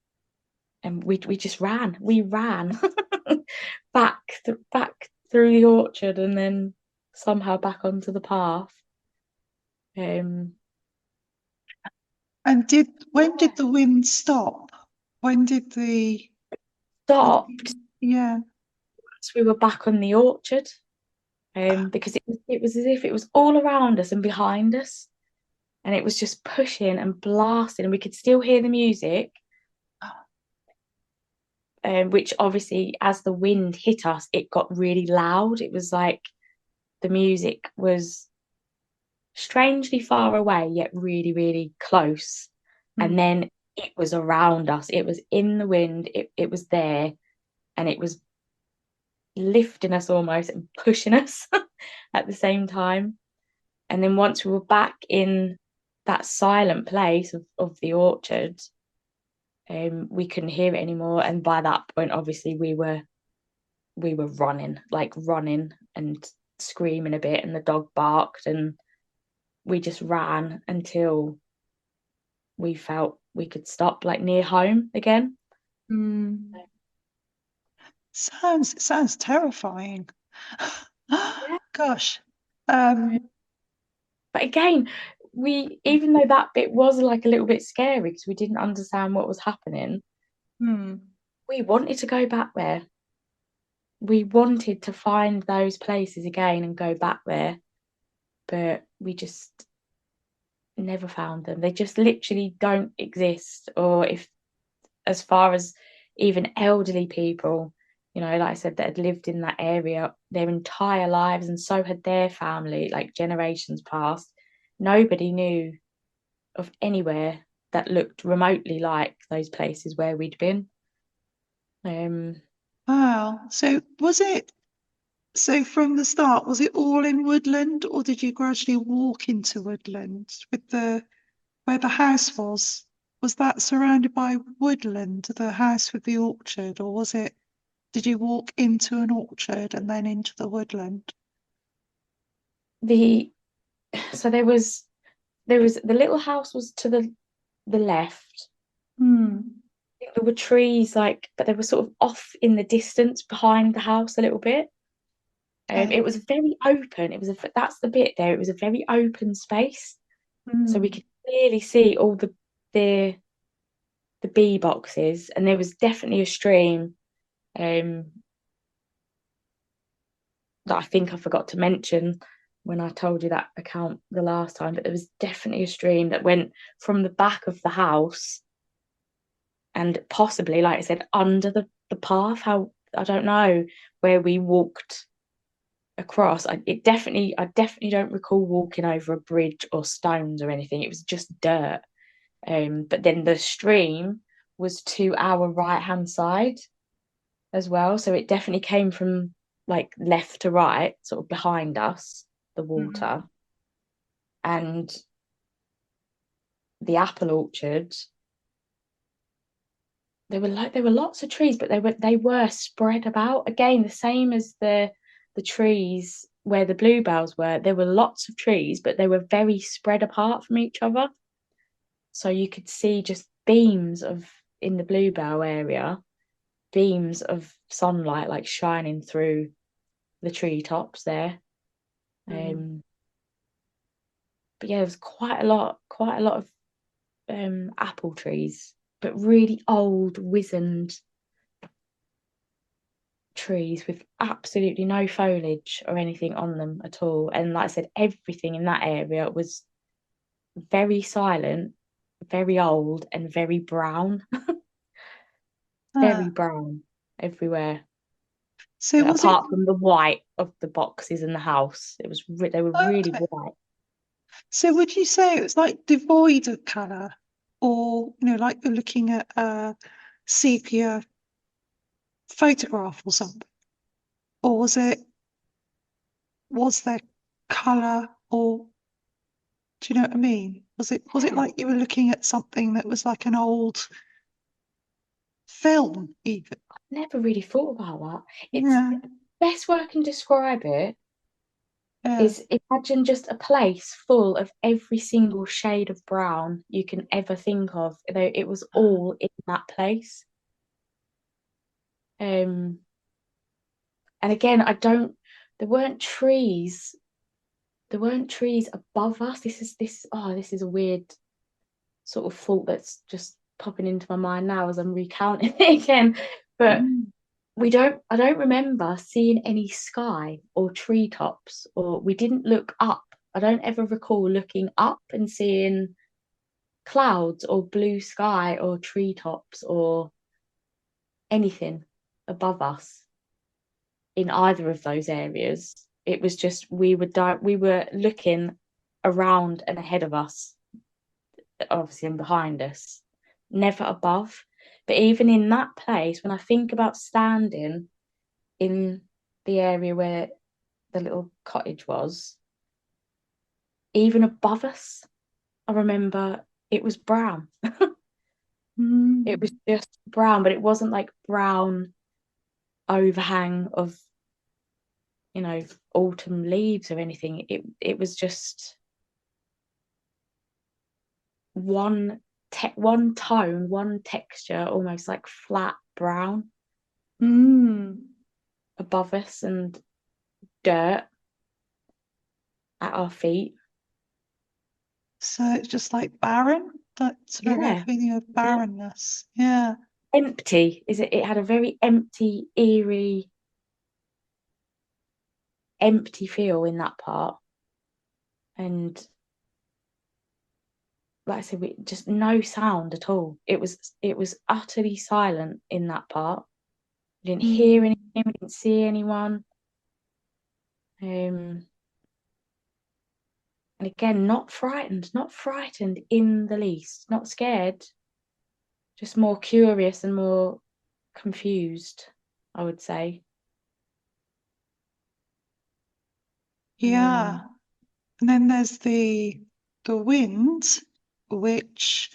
we just ran. We ran back through the orchard and then somehow back onto the path. And when did the wind stop? When did the Stopped. yeah. So we were back on the orchard, because it was as if it was all around us and behind us, and it was just pushing and blasting, and we could still hear the music, which obviously, as the wind hit us, it got really loud. It was like the music was strangely far away, yet really, really close. And then it was around us. It was in the wind. It was there, and it was lifting us almost and pushing us at the same time. And then once we were back in that silent place of the orchard, we couldn't hear it anymore. And by that point, obviously, we were running and screaming a bit, and the dog barked, and we just ran until we felt we could stop, like near home again. Sounds terrifying. Yeah. Gosh. But again, even though that bit was like a little bit scary because we didn't understand what was happening, we wanted to go back there. We wanted to find those places again and go back there, but we just never found them. They just literally don't exist. Or if, as far as even elderly people, like I said, that had lived in that area their entire lives, and so had their family, like generations past, nobody knew of anywhere that looked remotely like those places where we'd been. Wow. So from the start, was it all in woodland, or did you gradually walk into woodland with where the house was? Was that surrounded by woodland, the house with the orchard, or did you walk into an orchard and then into the woodland? So there was the little house was to the left. I think there were trees, but they were sort of off in the distance behind the house a little bit. Okay. It was very open. That's the bit there. It was a very open space, so we could clearly see all the bee boxes, and there was definitely a stream, that I think I forgot to mention when I told you that account the last time. But there was definitely a stream that went from the back of the house, and possibly, like I said, under the path. How, I don't know where we walked across. I definitely don't recall walking over a bridge or stones or anything. It was just dirt. But then the stream was to our right hand side as well, so it definitely came from like left to right, sort of behind us, the water. And the apple orchard, there were lots of trees, but they were spread about, again the same as the trees where the bluebells were. There were lots of trees, but they were very spread apart from each other, so you could see just beams of, in the bluebell area, beams of sunlight like shining through the treetops there. But yeah, there was quite a lot of apple trees, but really old, wizened trees with absolutely no foliage or anything on them at all. And like I said, everything in that area was very silent, very old, and very brown. Very brown everywhere. So was it Apart from the white of the boxes in the house, they were really okay? white. So would you say it was like devoid of colour, or like you're looking at a sepia photograph or something, or was there colour, or do you know what I mean? Was it like you were looking at something that was like an old film, even? Never really thought about that. It's Yeah, best way I can describe it yeah. is imagine just a place full of every single shade of brown you can ever think of. Though it was all in that place. And again, there weren't trees. There weren't trees above us. This is a weird sort of thought that's just popping into my mind now as I'm recounting it again. But Mm. I don't remember seeing any sky or treetops, or we didn't look up. I don't ever recall looking up and seeing clouds or blue sky or treetops or anything above us in either of those areas. It was just we were looking around and ahead of us, obviously, and behind us, never above. But even in that place, when I think about standing in the area where the little cottage was, even above us, I remember it was brown. It was Mm. just brown, but it wasn't like brown overhang of, autumn leaves or anything. It was just one one tone, one texture, almost like flat brown Mm. above us and dirt at our feet. So it's just like barren, that sort of a Yeah, feeling of yeah. barrenness. Yeah. Empty. It had a very empty, eerie, empty feel in that part. And like I said, just no sound at all. It was utterly silent in that part. We didn't hear Mm. anything, we didn't see anyone. And again, not frightened in the least, not scared, just more curious and more confused, I would say. Yeah. And then there's the wind, which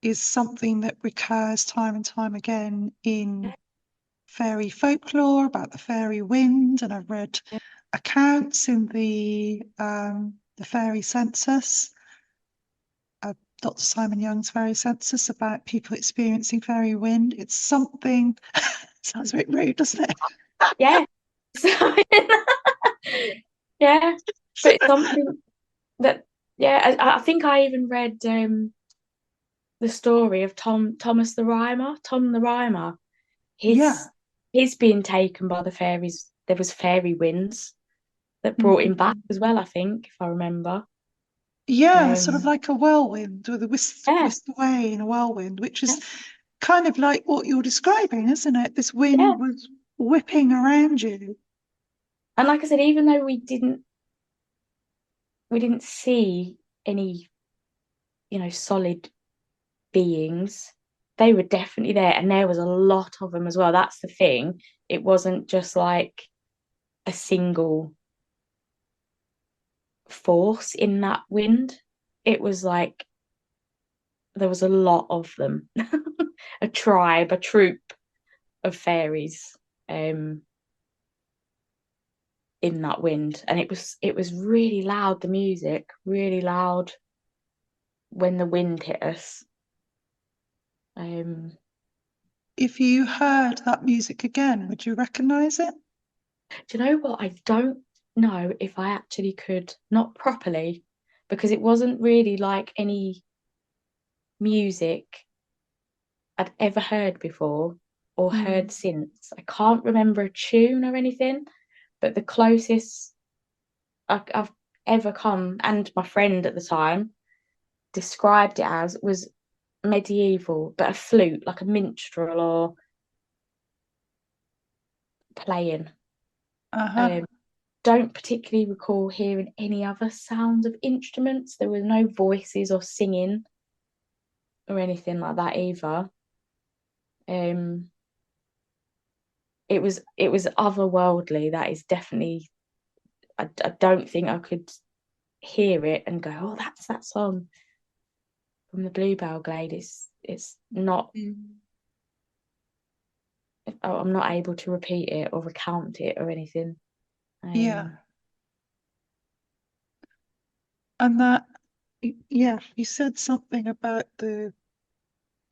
is something that recurs time and time again in fairy folklore about the fairy wind, and I've read accounts in the fairy census, Dr. Simon Young's fairy census, about people experiencing fairy wind. It's something sounds a bit rude, doesn't it? Yeah. So, yeah, but it's something that, yeah, I think I even read the story of Thomas the Rhymer, Tom the Rhymer. Yeah. His being taken by the fairies. There was fairy winds that brought him back Mm. as well, I think, if I remember. Yeah, sort of Um, like a whirlwind, with a yeah, whisked away in a whirlwind, which yeah, is kind of like what you're describing, isn't it? This yeah. wind was whipping around you. And like I said, even though we didn't see any, solid beings, they were definitely there, and there was a lot of them as well. That's the thing. It wasn't just like a single force in that wind. It was like there was a lot of them, a tribe, a troop of fairies in that wind, and it was really loud. The music really loud when the wind hit us. Um, If you heard that music again, would you recognize it? do you know what? I don't know if I actually could, not properly, because it wasn't really like any music I'd ever heard before or heard Mm. since. I can't remember a tune or anything, but the closest I've ever come, and my friend at the time, described it as was medieval, but a flute, like a minstrel or playing. Uh-huh. Don't particularly recall hearing any other sounds of instruments. There were no voices or singing or anything like that either. Um, it was otherworldly. That is definitely. I don't think I could hear it and go, oh, that's that song from the Bluebell Glade. It's not. I'm not able to repeat it or recount it or anything. Yeah. And that, yeah, you said something about the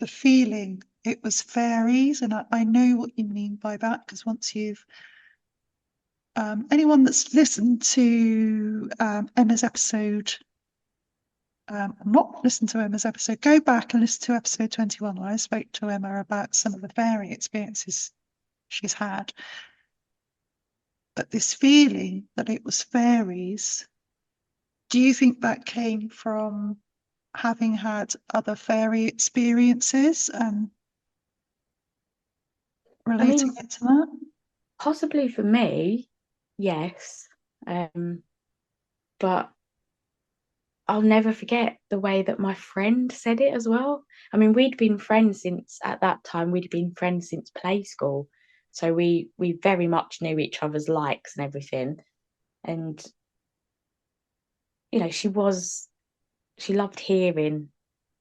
feeling it was fairies, and I know what you mean by that, because once you've anyone that's listened to Emma's episode, not listened to Emma's episode, go back and listen to episode 21 where I spoke to Emma about some of the fairy experiences she's had. But this feeling that it was fairies, do you think that came from having had other fairy experiences and I relating mean, it to that? possibly for me, yes. But I'll never forget the way that my friend said it as well. I mean, we'd been friends since at that time, we'd been friends since play school. So we very much knew each other's likes and everything. And, she loved hearing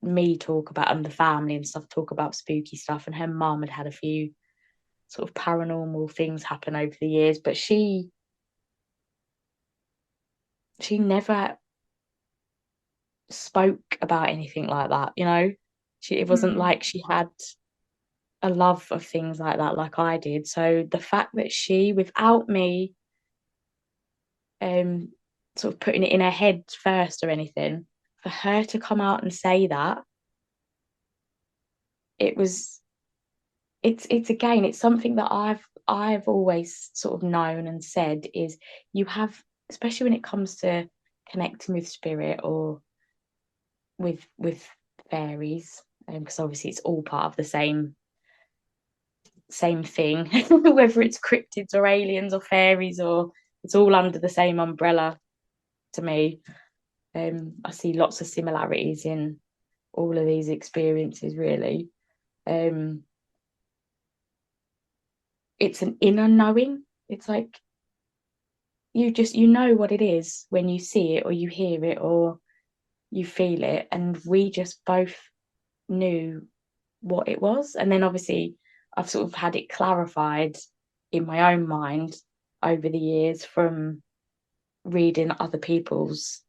me talk about and the family and stuff, talk about spooky stuff. And her mum had had a few sort of paranormal things happen over the years, but she never spoke about anything like that, it wasn't like she had a love of things like I did. So the fact that she, without me sort of putting it in her head first or anything, for her to come out and say that, it was it's again, it's something that I've always sort of known and said is you have, especially when it comes to connecting with spirit or with fairies, because obviously it's all part of the same thing, whether it's cryptids or aliens or fairies, or it's all under the same umbrella to me. I see lots of similarities in all of these experiences, really. It's an inner knowing. It's like you know what it is when you see it or you hear it or you feel it, and we just both knew what it was. And then obviously I've sort of had it clarified in my own mind over the years from reading other people's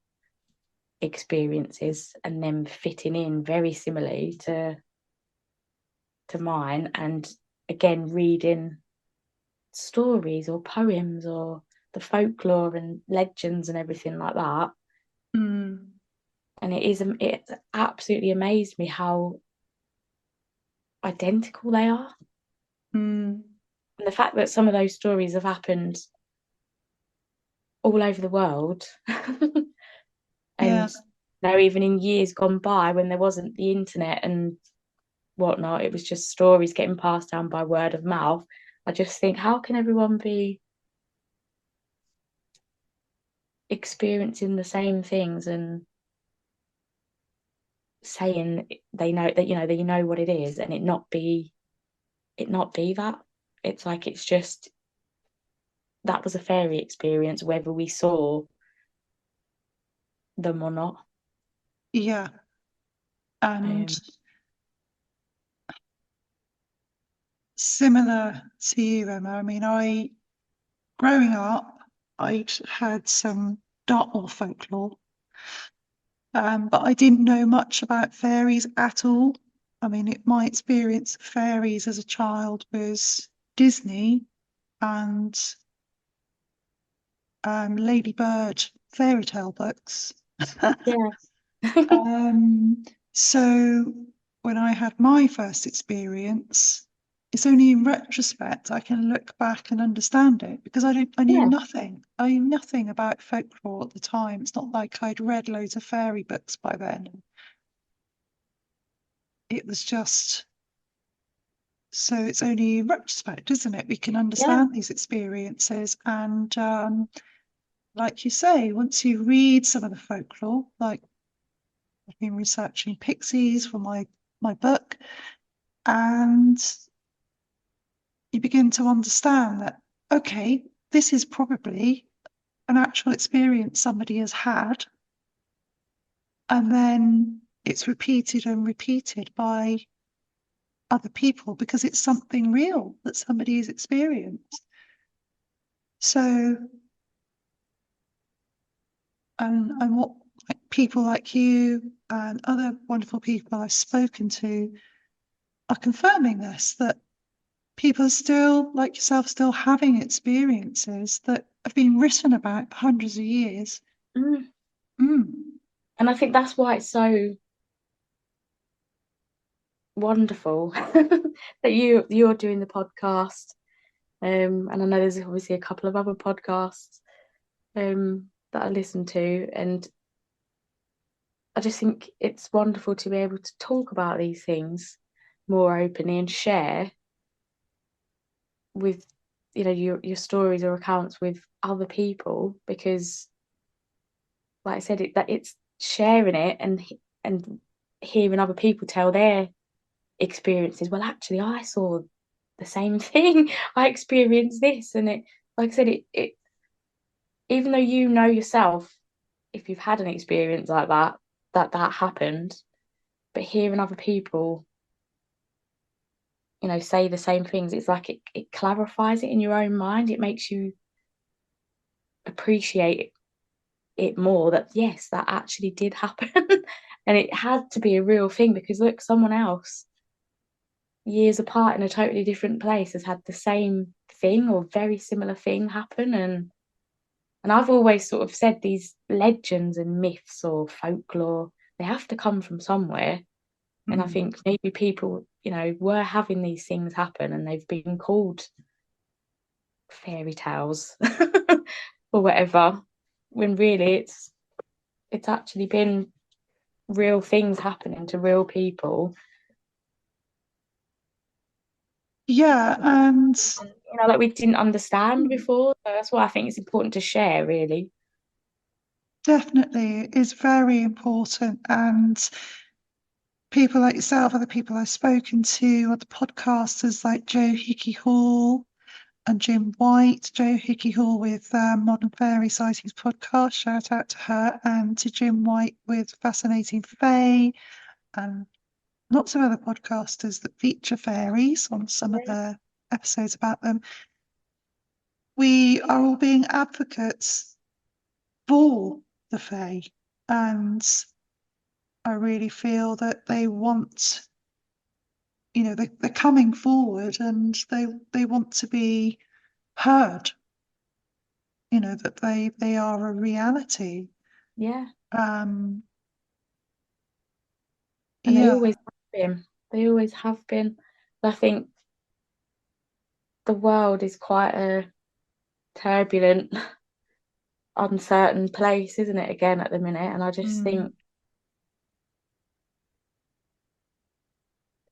experiences and them fitting in very similarly to mine, and again reading stories or poems or the folklore and legends and everything like that. And it's absolutely amazed me how identical they are. And the fact that some of those stories have happened all over the world Yeah. and now even in years gone by when there wasn't the internet and whatnot, it was just stories getting passed down by word of mouth. I just think, how can everyone be experiencing the same things and saying they know that you know what it is, and it not be that? It's like it's just that was a fairy experience whether we saw them or not. Yeah. And similar to you, Emma, I mean, growing up, I'd had some Dartmoor folklore, but I didn't know much about fairies at all. I mean, my experience of fairies as a child was Disney and Ladybird fairy tale books. Yeah. So when I had my first experience, it's only in retrospect I can look back and understand it, because I knew Yeah. nothing. I knew nothing about folklore at the time. It's not like I'd read loads of fairy books by then, it was just, so it's only in retrospect, isn't it? We can understand these experiences. And like you say, once you read some of the folklore, like I've been researching pixies for my book, and you begin to understand that, okay, this is probably an actual experience somebody has had, and then it's repeated and repeated by other people because it's something real that somebody has experienced. So, and what, like, people like you and other wonderful people I've spoken to are confirming this, that people are still, like yourself, still having experiences that have been written about for hundreds of years. Mm. Mm. And I think that's why it's so wonderful that you're doing the podcast. And I know there's obviously a couple of other podcasts that I listen to, and I just think it's wonderful to be able to talk about these things more openly and share with, you know, your stories or accounts with other people, because like I said, it's sharing it and hearing other people tell their experiences. Well, actually, I saw the same thing. I experienced this, and it, like I said, it even though you know yourself, if you've had an experience like that happened, but hearing other people, you know, say the same things, it's like it clarifies it in your own mind. It makes you appreciate it more, that yes, that actually did happen. And it had to be a real thing, because look, someone else years apart in a totally different place has had the same thing or very similar thing happen. And I've always sort of said these legends and myths or folklore, they have to come from somewhere. And I think maybe people, you know, were having these things happen and they've been called fairy tales or whatever, when really it's actually been real things happening to real people. Yeah, and You know, like we didn't understand before. So that's why I think it's important to share, really. definitely is very important. And people like yourself, other people I've spoken to, other podcasters like Joe Hickey Hall and Jim White. Joe Hickey Hall with Modern Fairy Sightings podcast, shout out to her, and to Jim White with Fascinating Fae, and lots of other podcasters that feature fairies on some of their episodes about them. We are all being advocates for the Fae, and I really feel that they want, you know, they're coming forward and they want to be heard, you know, that they are a reality. Yeah. Um, And they yeah, always have been. They always have been. I think the world is quite a turbulent, uncertain place, isn't it, again at the minute? And I just think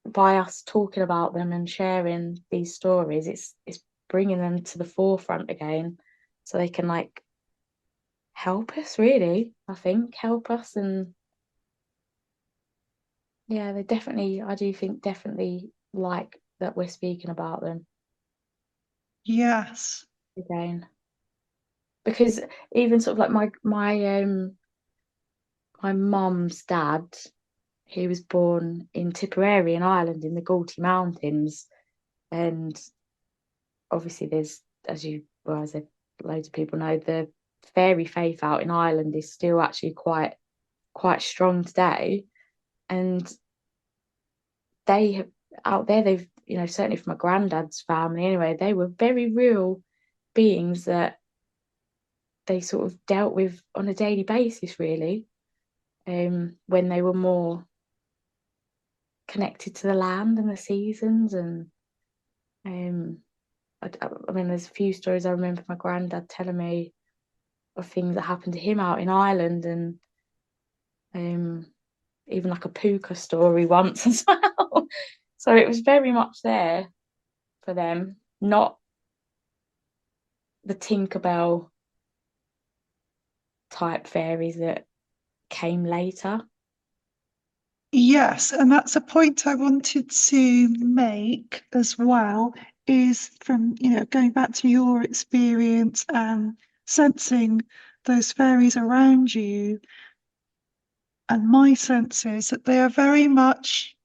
by us talking about them and sharing these stories, it's bringing them to the forefront again, so they can like help us, really. I think help us. And yeah, they definitely, I do think definitely like that we're speaking about them yes, again, because even sort of like my mum's dad, he was born in Tipperary in Ireland in the Galtee Mountains. And obviously there's, as you, well, as loads of people know, the fairy faith out in Ireland is still actually quite strong today. And they have, out there, they've, you know, certainly from my granddad's family anyway, they were very real beings that they sort of dealt with on a daily basis, really, when they were more connected to the land and the seasons. And I mean, there's a few stories I remember my granddad telling me of things that happened to him out in Ireland. And even like a puka story once as well. So it was very much there for them, not the Tinkerbell type fairies that came later. Yes, and that's a point I wanted to make as well, is from, going back to your experience and sensing those fairies around you, and my sense is that they are very much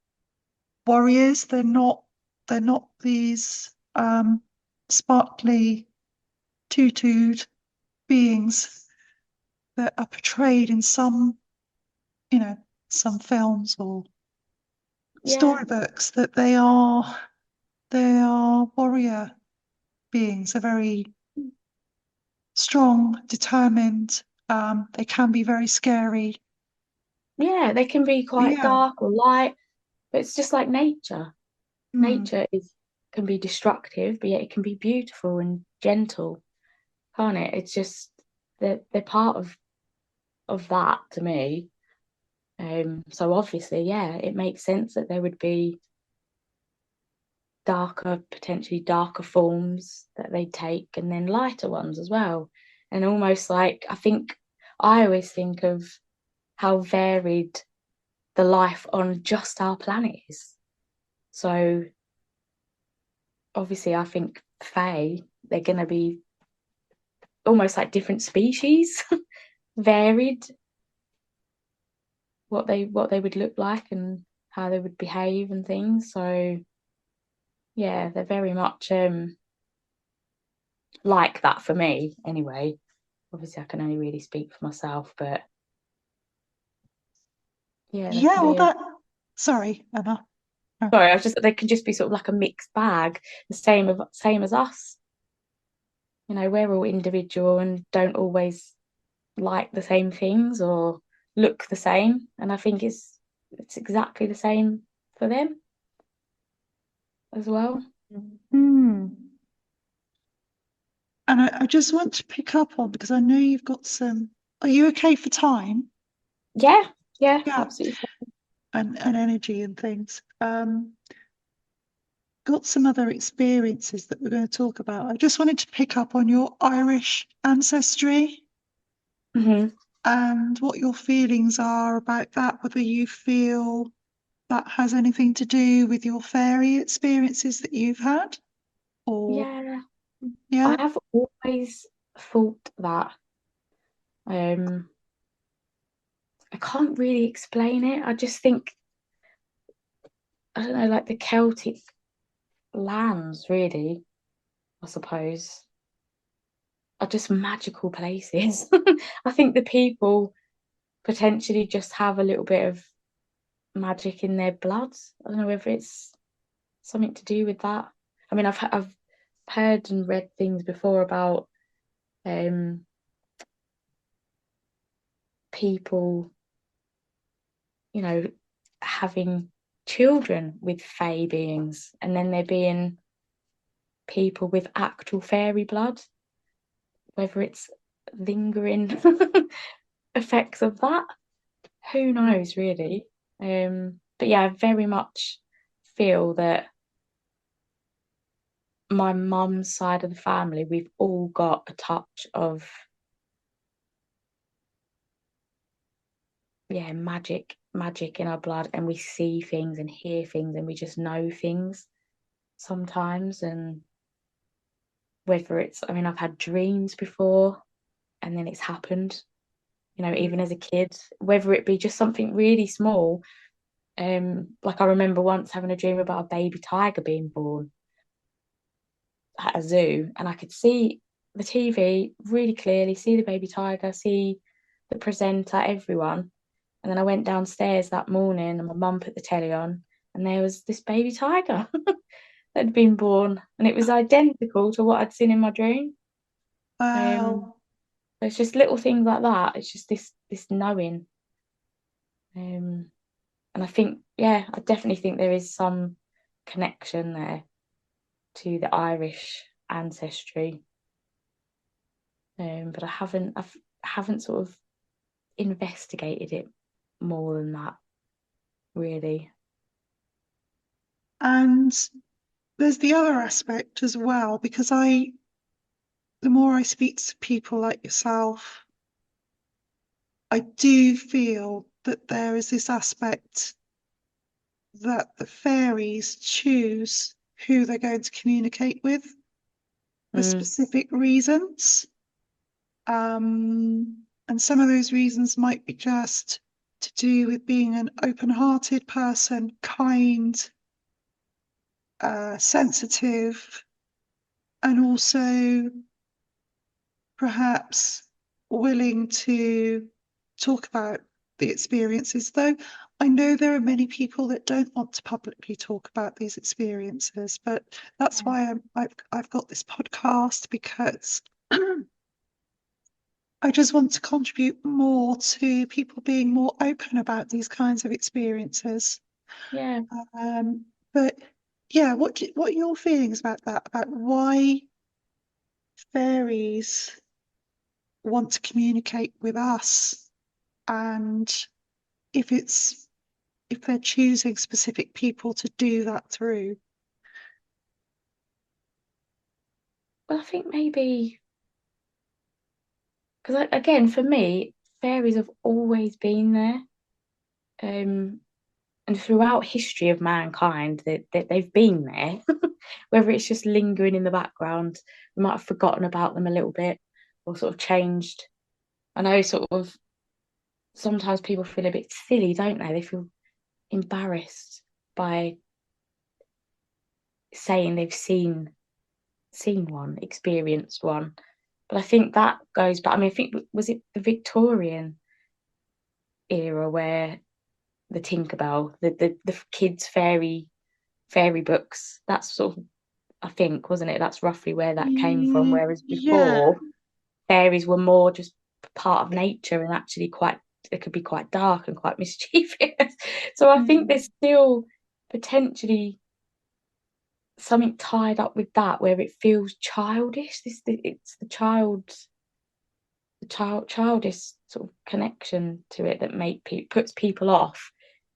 warriors. They're not these sparkly tutued beings that are portrayed in some films or Yeah, storybooks, that they are warrior beings. They're very strong, determined. They can be very scary. yeah, they can be quite Yeah. dark or light, but it's just like nature. Mm, Nature can be destructive, but yet it can be beautiful and gentle, can't it? It's just they're part of that to me. So obviously, yeah, it makes sense that there would be potentially darker forms that they take, and then lighter ones as well. And almost like I always think of how varied the life on just our planet is. So obviously, I think Fae, they're going to be almost like different species, varied what they would look like and how they would behave and things. So yeah, they're very much like that for me anyway. Obviously, I can only really speak for myself, but yeah, they yeah, can well, be a sorry, Emma. Oh. sorry, I was just they can just be sort of like a mixed bag, the same as us. We're all individual and don't always like the same things or look the same. And I think it's exactly the same for them as well. Hmm. And I just want to pick up on, because I know you've got some. Are you okay for time? Yeah, yeah, Yeah, absolutely. and energy and things. Got some other experiences that we're going to talk about. I just wanted to pick up on your Irish ancestry Hmm. and what your feelings are about that, whether you feel that has anything to do with your fairy experiences that you've had, or Yeah, I yeah. have always thought that. Um, I can't really explain it. I just think, I don't know, like the Celtic lands, really, I suppose, are just magical places. I think the people potentially just have a little bit of magic in their blood. I don't know whether it's something to do with that. I mean, I've heard and read things before about um people, you know, having children with fae beings, and then there being people with actual fairy blood, whether it's lingering effects of that, who knows really. But yeah, I very much feel that my mum's side of the family, we've all got a touch of, yeah, magic in our blood, and we see things and hear things and we just know things sometimes. And whether it's, I mean, I've had dreams before and then it's happened, even as a kid, whether it be just something really small. Like I remember once having a dream about a baby tiger being born at a zoo, and I could see the TV really clearly, see the baby tiger, see the presenter, everyone. And then I went downstairs that morning and my mum put the telly on, and there was this baby tiger that had been born, and it was identical to what I'd seen in my dream. Um, Wow. it's just little things like that. It's just this knowing. Um, and I think, yeah, I definitely think there is some connection there to the Irish ancestry. But I haven't sort of investigated it more than that. really. And there's the other aspect as well, because the more I speak to people like yourself, I do feel that there is this aspect that the fairies choose who they're going to communicate with for specific reasons. And some of those reasons might be just to do with being an open-hearted person, kind, sensitive, and also perhaps willing to talk about the experiences, though I know there are many people that don't want to publicly talk about these experiences, but that's why I've got this podcast, because I just want to contribute more to people being more open about these kinds of experiences. Yeah. But yeah, what are your feelings about that? About why fairies want to communicate with us, and if they're choosing specific people to do that through? Well, I think maybe because again, for me, fairies have always been there. And throughout history of mankind, they've been there. Whether it's just lingering in the background, we might have forgotten about them a little bit, or sort of changed. I know sort of sometimes people feel a bit silly, don't they? They feel embarrassed by saying they've seen one, experienced one. But I think that goes back. I mean, I think, was it the Victorian era where the Tinkerbell, the kids' fairy books, that's sort of, I think, wasn't it? That's roughly where that came from. Whereas Yeah. before, fairies were more just part of nature, and actually it could be quite dark and quite mischievous. So I think there's still potentially something tied up with that, where it feels childish. It's the childish sort of connection to it that puts people off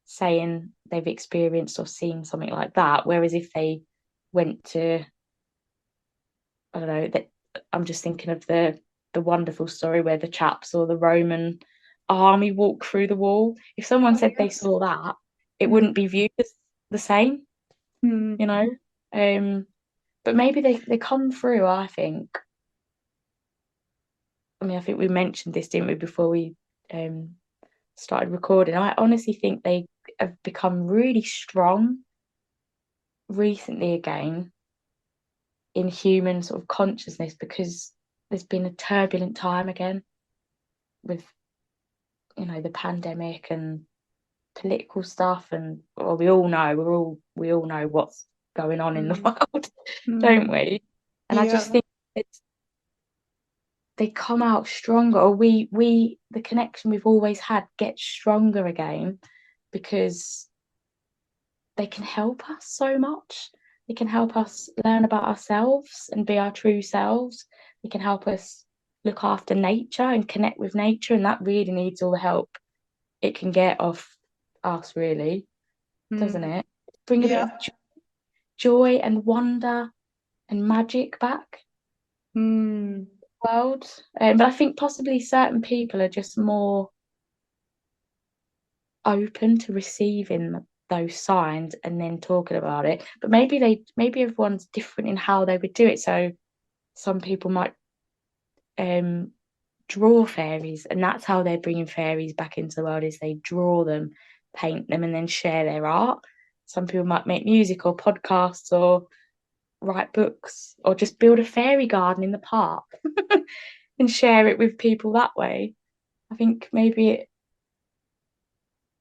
saying they've experienced or seen something like that. Whereas if they went to, I don't know, that I'm just thinking of the wonderful story where the chap saw the Roman army walk through the wall. If someone Oh, said they yes. saw that, it wouldn't be viewed as the same, you know. But maybe they come through, I think. I mean, I think we mentioned this, didn't we, before we started recording. I honestly think they have become really strong recently again in human sort of consciousness, because there's been a turbulent time again with, the pandemic and political stuff, and well, we all know what's going on in the world, don't we? And I just Yeah. think it's they come out stronger, or we the connection we've always had gets stronger again, because they can help us so much. They can help us learn about ourselves and be our true selves. They can help us look after nature and connect with nature, and that really needs all the help it can get off us, really, doesn't it? Bring a bit Yeah. of joy and wonder and magic back Mm. to the world. But I think possibly certain people are just more open to receiving those signs and then talking about it. But maybe everyone's different in how they would do it. So some people might draw fairies, and that's how they're bringing fairies back into the world, is they draw them, paint them, and then share their art. Some people might make music or podcasts or write books, or just build a fairy garden in the park and share it with people that way. I think maybe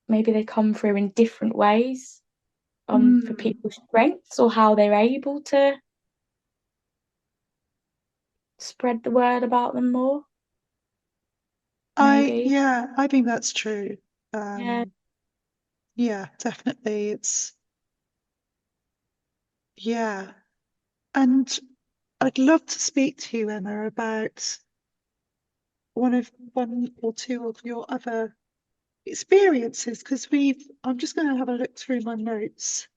they come through in different ways for people's strengths, or how they're able to spread the word about them more. Maybe. I think that's true. Yeah. Yeah, definitely. Yeah. And I'd love to speak to you, Emma, about one or two of your other experiences, because I'm just going to have a look through my notes.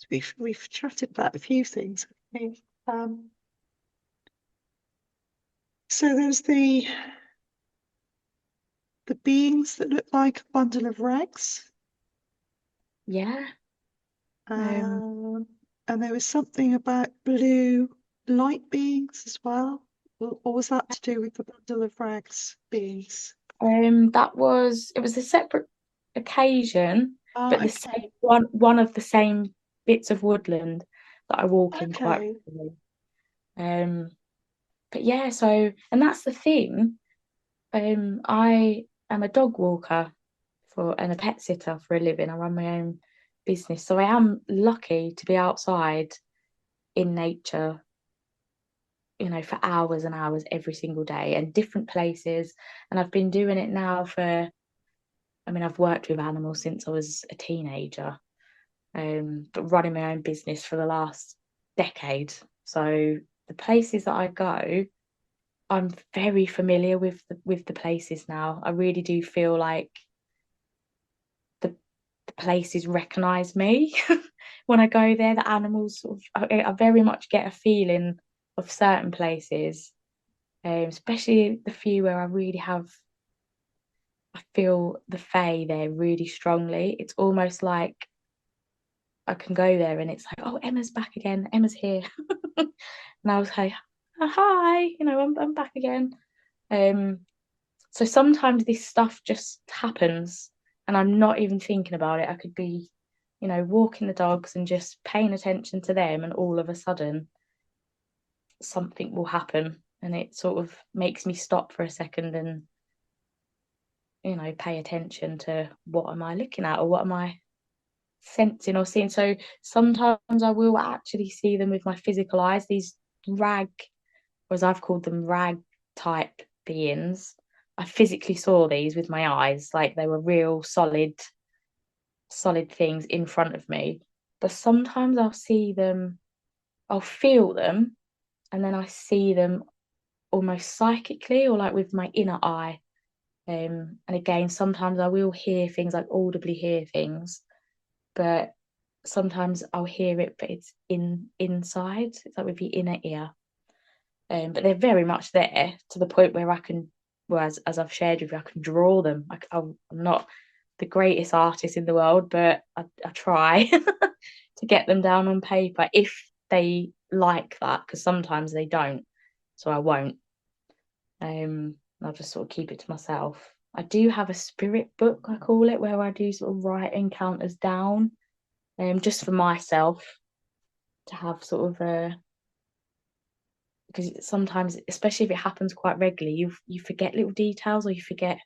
We've chatted about a few things. So there's the beings that look like a bundle of rags. Yeah. And there was something about blue light beings as well. Or was that to do with the bundle of rags beings? It was a separate occasion, but the Okay. same one of the same bits of woodland that I walk in quite Okay. regularly. But yeah, so and that's the thing. I am a dog walker and a pet sitter for a living. I run my own business, so I am lucky to be outside in nature, for hours and hours every single day and different places. And I've been doing it now I've worked with animals since I was a teenager, but running my own business for the last decade. So the places that I go, I'm very familiar with the places now. I really do feel like the places recognise me when I go there. The animals I very much get a feeling of certain places, especially the few where I feel the Fae there really strongly. It's almost like I can go there and it's like, oh, Emma's back again. Emma's here. And I was like, oh, hi, I'm back again. So sometimes this stuff just happens and I'm not even thinking about it. I could be, walking the dogs and just paying attention to them, and all of a sudden something will happen and it sort of makes me stop for a second and, pay attention to what am I looking at or what am I sensing or seeing. So sometimes I will actually see them with my physical eyes, these rag, or as I've called them, rag type beings. I physically saw these with my eyes, like they were real solid things in front of me. But sometimes I'll feel them, and then I see them almost psychically or like with my inner eye. And again, sometimes I will hear things, like audibly hear things, but sometimes I'll hear it, but it's inside. It's like with the inner ear. But they're very much there to the point where I can, well, as I've shared with you, I can draw them. I'm not the greatest artist in the world, but I try to get them down on paper if they like that, because sometimes they don't, so I won't. I'll just sort of keep it to myself. I do have a spirit book, I call it, where I do sort of write encounters down, just for myself to have sort of a, because sometimes, especially if it happens quite regularly, you forget little details or you forget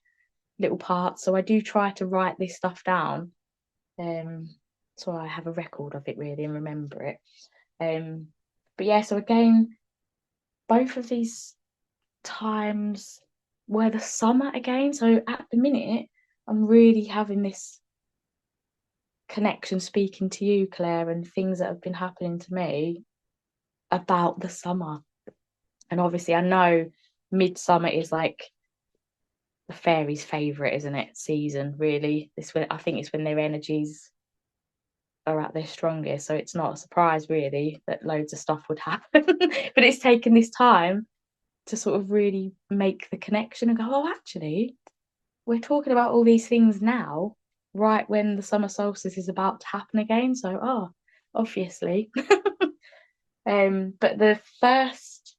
little parts. So I do try to write this stuff down, so I have a record of it really and remember it. But yeah, so again, both of these times were the summer again. So at the minute, I'm really having this connection speaking to you, Claire, and things that have been happening to me about the summer. And obviously, I know midsummer is like the fairies' favourite, isn't it? Season, really. I think it's when their energies are at their strongest. So it's not a surprise, really, that loads of stuff would happen. But it's taken this time to sort of really make the connection and go, oh, actually, we're talking about all these things now, right when the summer solstice is about to happen again. So, obviously. But the first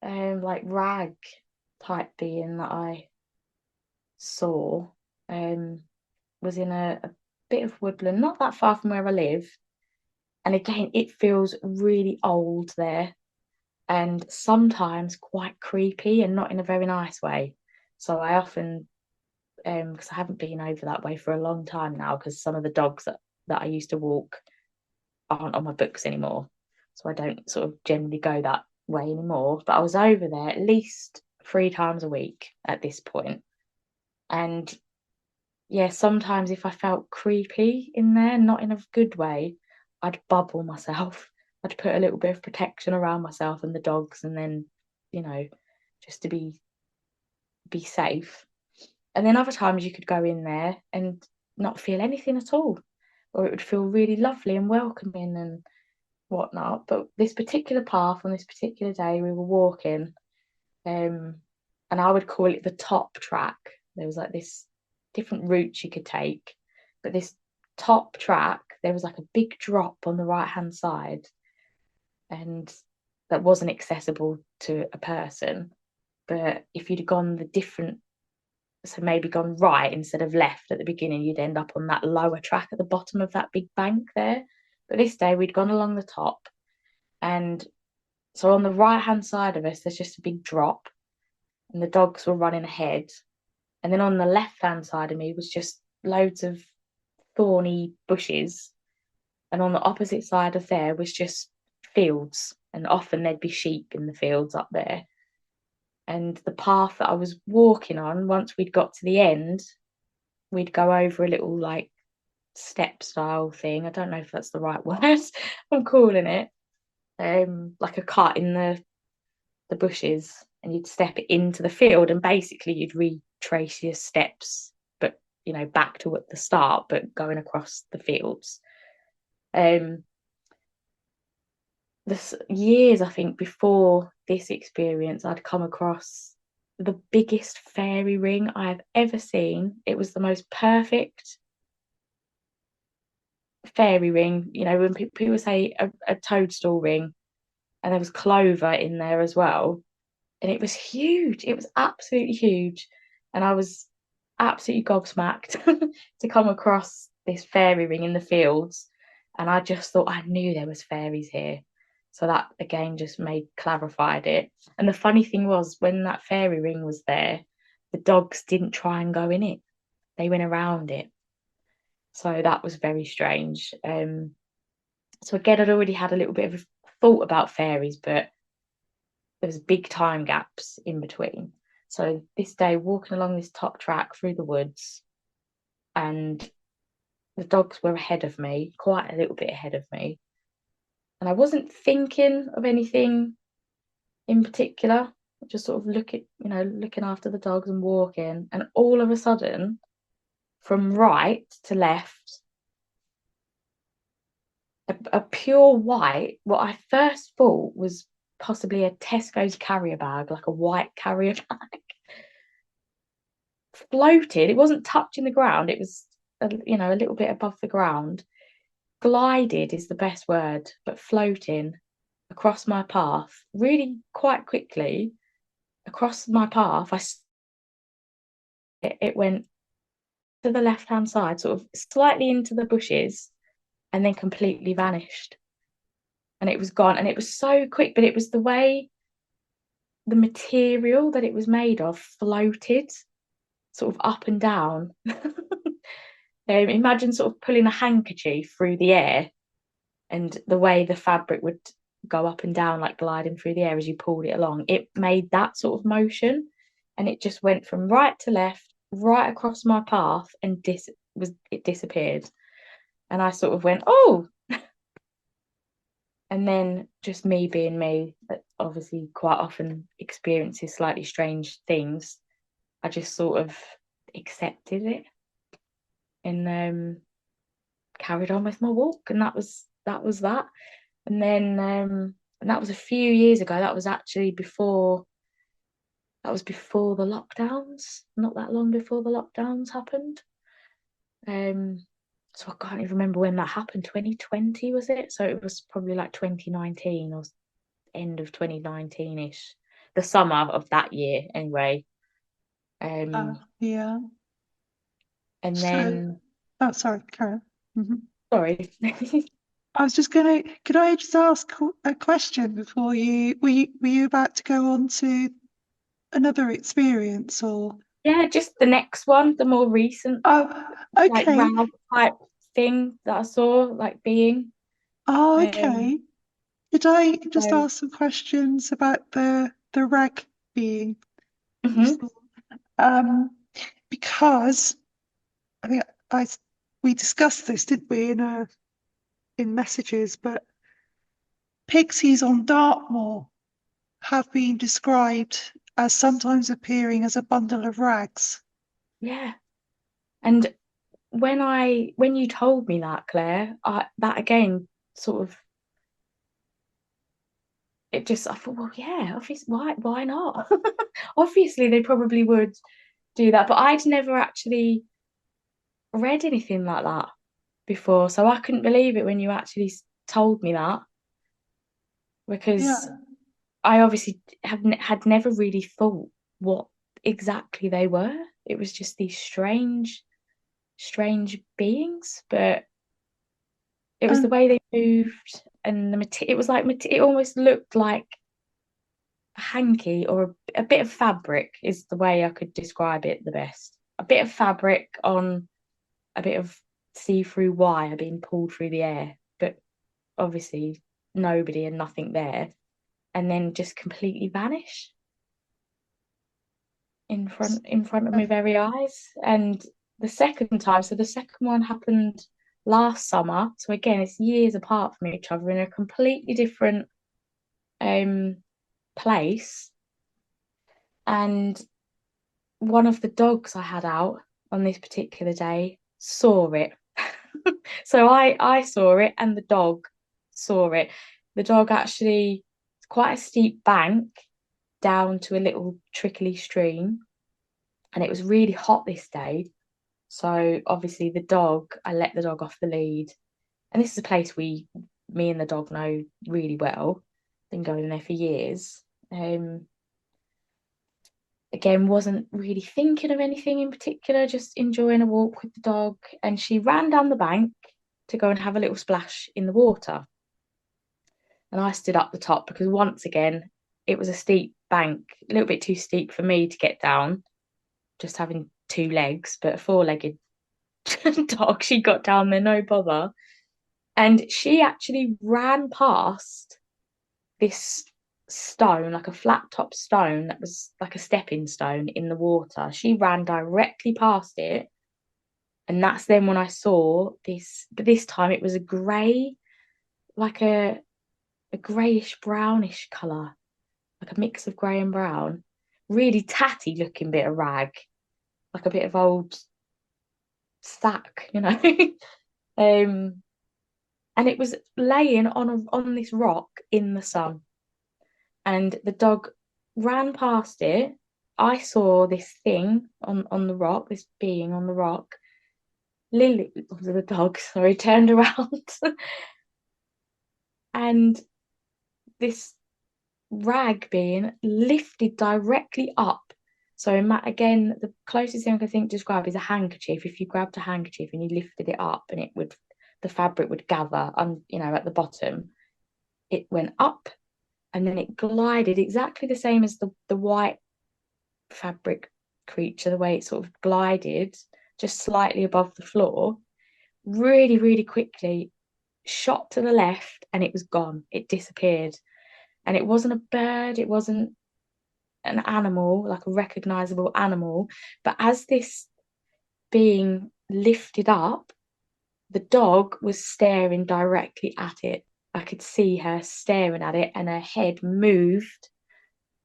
like rag type being that I saw was in a bit of woodland, not that far from where I live. And again, it feels really old there and sometimes quite creepy and not in a very nice way. So I often, because I haven't been over that way for a long time now, because some of the dogs that I used to walk aren't on my books anymore. So I don't sort of generally go that way anymore. But I was over there at least 3 times a week at this point. And yeah, sometimes if I felt creepy in there, not in a good way, I'd bubble myself. I'd put a little bit of protection around myself and the dogs, and then, just to be safe. And then other times you could go in there and not feel anything at all, or it would feel really lovely and welcoming and whatnot. But this particular path on this particular day, we were walking, and I would call it the top track. There was like this different routes you could take, but this top track, there was like a big drop on the right hand side, and that wasn't accessible to a person. But if you'd gone the different, so maybe gone right instead of left at the beginning, you'd end up on that lower track at the bottom of that big bank there. But this day we'd gone along the top, and so on the right hand side of us, there's just a big drop, and the dogs were running ahead. And then on the left hand side of me was just loads of thorny bushes. And on the opposite side of there was just fields. And often there'd be sheep in the fields up there. And the path that I was walking on, once we'd got to the end, we'd go over a little like step style thing. I don't know if that's the right word I'm calling it. Like a cut in the bushes, and you'd step into the field, and basically you'd retrace your steps, but back to at the start, but going across the fields. This years, I think, before this experience, I'd come across the biggest fairy ring I've ever seen. It was the most perfect fairy ring. When people say a toadstool ring, and there was clover in there as well, and it was huge. It was absolutely huge, and I was absolutely gobsmacked to come across this fairy ring in the fields, and I just thought I knew there was fairies here. So that again just clarified it. And the funny thing was, when that fairy ring was there, the dogs didn't try and go in it. They went around it. So that was very strange. So again, I'd already had a little bit of a thought about fairies, but there was big time gaps in between. So this day, walking along this top track through the woods, and the dogs were ahead of me, quite a little bit ahead of me. And I wasn't thinking of anything in particular, just sort of looking after the dogs and walking. And all of a sudden, from right to left, a pure white, what I first thought was possibly a Tesco's carrier bag, like a white carrier bag, floated. It wasn't touching the ground. It was, a little bit above the ground. Glided is the best word, but floating across my path, really quite quickly across my path. It went to the left hand side, sort of slightly into the bushes, and then completely vanished. And it was gone. And it was so quick, but it was the way the material that it was made of floated sort of up and down. Imagine sort of pulling a handkerchief through the air, and the way the fabric would go up and down, like gliding through the air as you pulled it along. It made that sort of motion, and it just went from right to left, right across my path, and it disappeared. And I sort of went, oh. And then, just me being me, that obviously quite often experiences slightly strange things, I just sort of accepted it and carried on with my walk. And that was that. And then and that was a few years ago. That was before the lockdowns, not that long before the lockdowns happened. So I can't even remember when that happened. 2020 was it? So it was probably like 2019 or end of 2019-ish, the summer of that year anyway. Yeah. And So, then sorry, Karen. sorry. I was just could I just ask a question before you, were you about to go on to another experience, or? Yeah, just the next one, the more recent, Oh, like okay. rag type thing that I saw, like being. Oh, okay. Could I just So, ask some questions about the rag being that you mhm. saw? Because I think we discussed this, didn't we, in messages, but pixies on Dartmoor have been described as sometimes appearing as a bundle of rags. Yeah. And when you told me that, Claire, that again sort of, I thought, well, yeah, obviously, why not? Obviously, they probably would do that, but I'd never actually read anything like that before, so I couldn't believe it when you actually told me that, because Yeah. I obviously had never really thought what exactly they were. It was just these strange beings, but it was the And way they moved, and it was like it almost looked like a hanky, or a bit of fabric is the way I could describe it the best. A bit of fabric on a bit of see-through wire being pulled through the air, but obviously nobody and nothing there, and then just completely vanish in front of my very eyes. And the second time, so the second one happened last summer. So again, it's years apart from each other in a completely different um place. And one of the dogs I had out on this particular day saw it. So I saw it and the dog saw it. The dog actually, it's quite a steep bank down to a little trickly stream, and it was really hot this day. So obviously I let the dog off the lead. And this is a place me and the dog know really well. Been going there for years. Again, wasn't really thinking of anything in particular, just enjoying a walk with the dog. And she ran down the bank to go and have a little splash in the water. And I stood up the top because once again, it was a steep bank, a little bit too steep for me to get down, just having two legs, but a four-legged dog, she got down there, no bother. And she actually ran past this stone, like a flat top stone that was like a stepping stone in the water. She ran directly past it. And that's then when I saw this, but this time it was a grey, like a greyish brownish colour, like a mix of grey and brown. Really tatty looking bit of rag, like a bit of old sack, you know. um, and it was laying on this rock in the sun. And the dog ran past it. I saw this thing on the rock, this being on the rock. Lily, the dog, sorry, turned around and this rag being lifted directly up. So again, the closest thing I can think to describe is a handkerchief. If you grabbed a handkerchief and you lifted it up, and the fabric would gather at the bottom. It went up and then it glided exactly the same as the white fabric creature, the way it sort of glided just slightly above the floor, really, really quickly, shot to the left, and it was gone. It disappeared. And it wasn't a bird, it wasn't an animal, like a recognizable animal. But as this being lifted up, the dog was staring directly at it. I could see her staring at it, and her head moved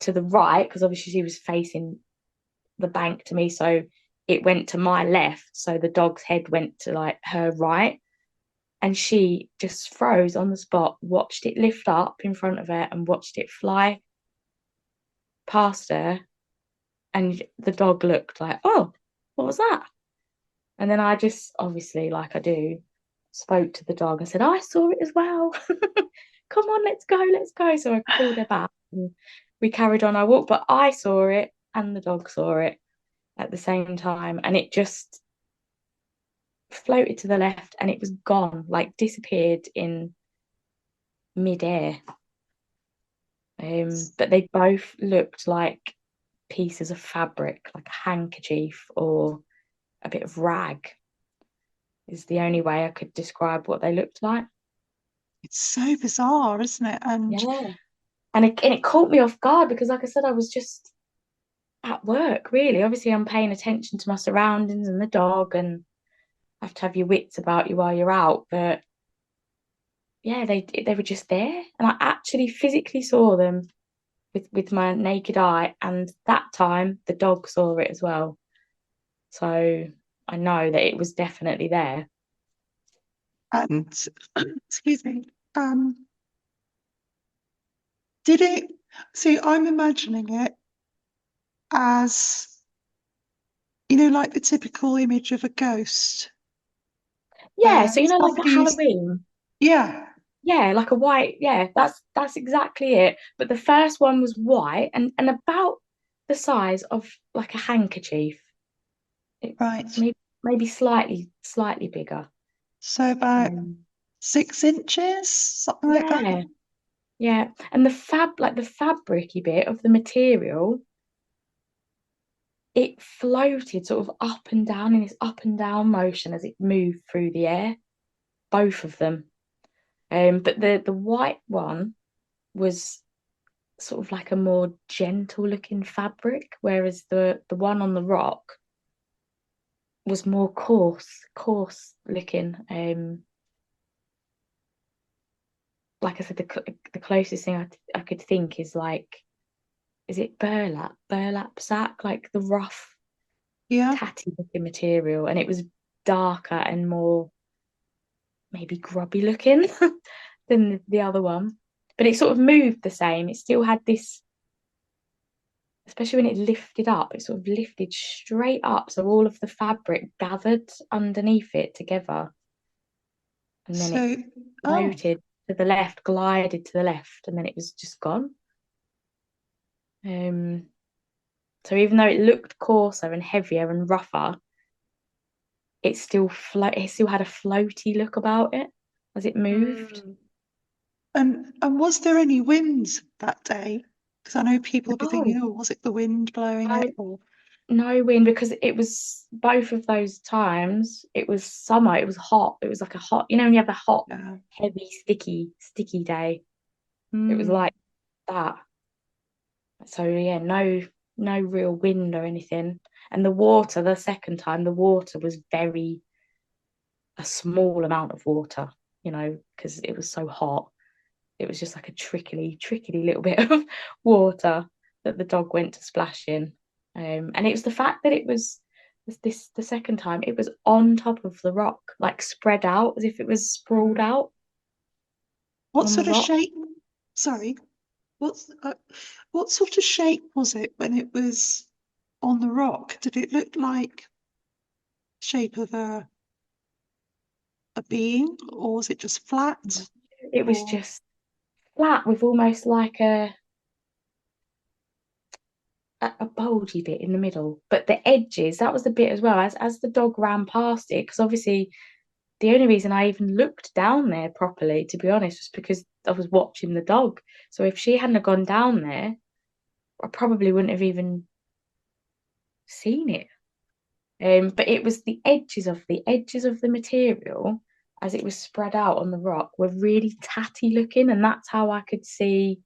to the right because obviously she was facing the bank to me. So it went to my left. So the dog's head went to like her right. And she just froze on the spot, watched it lift up in front of her and watched it fly past her. And the dog looked like, oh, what was that? And then I just, obviously, like I do, spoke to the dog and said, I saw it as well. Come on, let's go, let's go. So I called her back and we carried on our walk. But I saw it and the dog saw it at the same time. And it just floated to the left and it was gone, like disappeared in midair. But they both looked like pieces of fabric, like a handkerchief or a bit of rag, is the only way I could describe what they looked like. it's so bizarre, isn't it? And Yeah. And it caught me off guard because, like I said, I was just at work, really. Obviously, I'm paying attention to my surroundings and the dog, and have to have your wits about you while you're out. But yeah, they were just there, and I actually physically saw them with my naked eye. And that time, the dog saw it as well. So I know that it was definitely there. And excuse me, did it? See, I'm imagining it as, like the typical image of a ghost, Yeah, where so like at somebody's, Halloween. yeah, Yeah, like a white, yeah, that's exactly it. But the first one was white and about the size of like a handkerchief. It, right. maybe slightly bigger. So about Um, 6 inches, something like that. yeah, yeah. And the fabricy bit of the material, it floated sort of up and down in this up and down motion as it moved through the air, both of them. But the white one was sort of like a more gentle looking fabric, whereas the one on the rock was more coarse looking. Like I said, the closest thing I could think is like, is it burlap sack, like the rough Yeah. tatty looking material, and it was darker and more maybe grubby looking than the other one, but it sort of moved the same. It still had this, especially when it lifted up, it sort of lifted straight up, so all of the fabric gathered underneath it together, and then it So, oh, floated to the left, glided to the left, and then it was just gone. Um, so even though it looked coarser and heavier and rougher, it still had a floaty look about it as it moved. mm. And was there any wind that day? Because I know people will be thinking, No, oh, was it the wind blowing no, it? Or no wind, because it was both of those times. It was summer. It was hot. It was like a hot, when you have a hot, yeah. heavy, sticky day. It was Mm. like that. So yeah, no real wind or anything. And the water, the second time, the water was a small amount of water, because it was so hot. It was just like a trickly little bit of water that the dog went to splash in. And it was the fact that it was the second time, it was on top of the rock, like spread out as if it was sprawled Mm. out What on the sort of rock. shape? Sorry, what's what sort of shape was it when it was on the rock? Did it look like shape of a being, or was it just flat? It was Or just flat with almost like a bulgy bit in the middle, but the edges, that was the bit as well, as the dog ran past it, because obviously the only reason I even looked down there properly, to be honest, was because I was watching the dog. So if she hadn't have gone down there, I probably wouldn't have even seen it. But it was the edges of the material as it was spread out on the rock were really tatty looking, and that's how I could see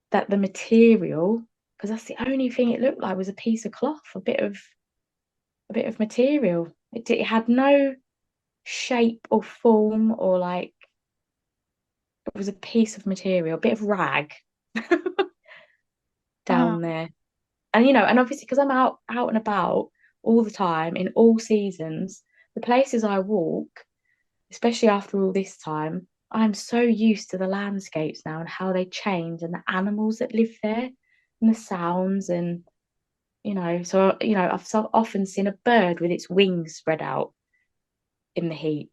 that the material, because that's the only thing it looked like, was a piece of cloth, a bit of material. It had no shape or form, or like, it was a piece of material, a bit of rag ah, down there. And and obviously because I'm out and about all the time in all seasons, the places I walk, especially after all this time, I'm so used to the landscapes now and how they change and the animals that live there and the sounds, and so I've so often seen a bird with its wings spread out in the heat,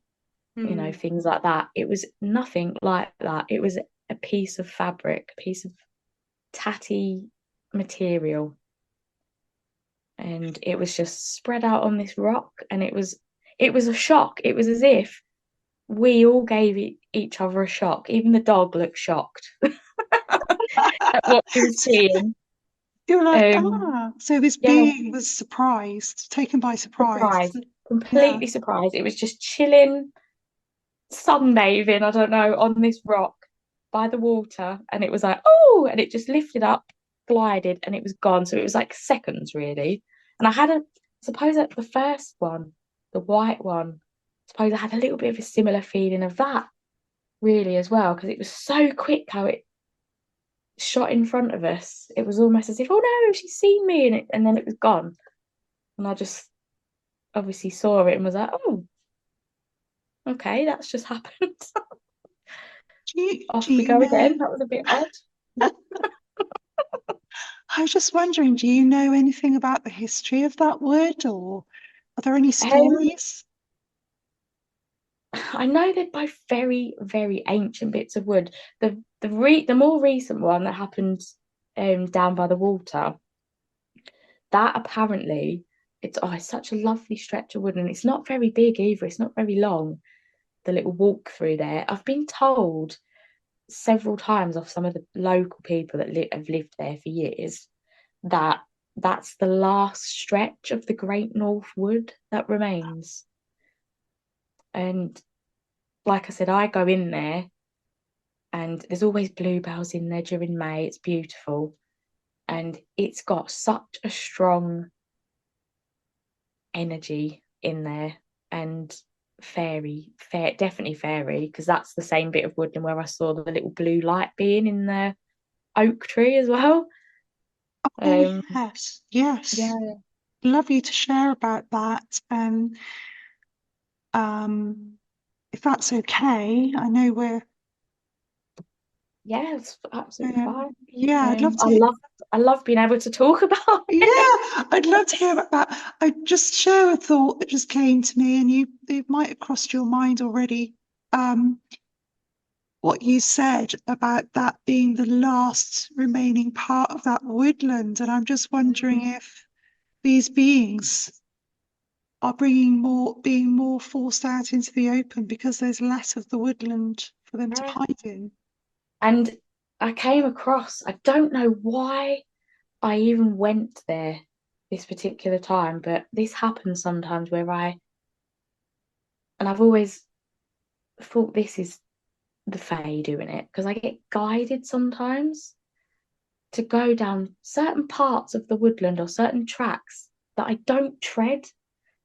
mm. things like that. It was nothing like that. It was a piece of fabric, a piece of tatty material, and it was just spread out on this rock, and it was a shock. It was as if we all gave each other a shock. Even the dog looked shocked at what he was seeing. You were like, um ah, so this yeah, being was surprised, taken by surprise. surprised, Yeah. completely surprised. It was just chilling, sunbathing, I don't know, on this rock by the water, and it was like, oh, and it just lifted up, glided, and it was gone. So it was like seconds, really. And I had suppose that the first one, the white one, suppose I had a little bit of a similar feeling of that, really, as well, because it was so quick how it shot in front of us. It was almost as if, oh no, she's seen me, and then it was gone. And I just obviously saw it and was like, oh, okay, that's just happened. Do Off we you go know? again. That was a bit odd. I was just wondering, do you know anything about the history of that wood, or are there any Um, stories? I know they're both very, very ancient bits of wood. The more recent one that happened down by the water, that apparently it's such a lovely stretch of wood, and it's not very big either. It's not very long. The little walk through there. I've been told several times off some of the local people that have lived there for years that that's the last stretch of the Great North Wood that remains. And like I said, I go in there and there's always bluebells in there during May. It's beautiful. And it's got such a strong energy in there. And definitely fairy, because that's the same bit of woodland where I saw the little blue light being in the oak tree as well. Oh, Um, yes, yes. yeah, Love you to share about that. And um, if that's okay, I know we're, yeah, it's absolutely fine. yeah, I'd love I to. love being able to talk about Yeah, it. I'd love to hear about that. I just share a thought that just came to me, and it might have crossed your mind already. Um, what you said about that being the last remaining part of that woodland, and I'm just wondering if these beings are being more forced out into the open because there's less of the woodland for them to Yeah. hide in. And I came across, I don't know why I even went there this particular time, but this happens sometimes and I've always thought this is the Fae doing it because I get guided sometimes to go down certain parts of the woodland or certain tracks that I don't tread,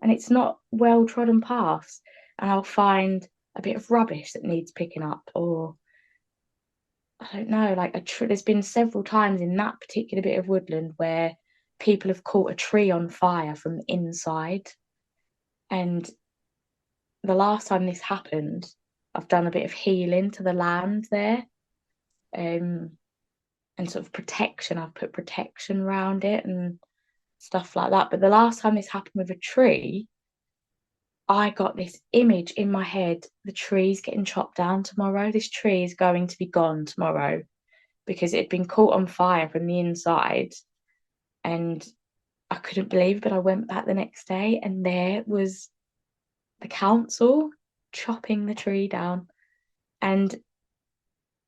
and it's not well trodden paths, and I'll find a bit of rubbish that needs picking up, or I don't know, like there's been several times in that particular bit of woodland where people have caught a tree on fire from the inside. And the last time this happened, I've done a bit of healing to the land there, um, and sort of protection. I've put protection around it and stuff like that. But the last time this happened with a tree, I got this image in my head: the tree's getting chopped down tomorrow. This tree is going to be gone tomorrow because it had been caught on fire from the inside. And I couldn't believe it, but I went back the next day and there was the council chopping the tree down. And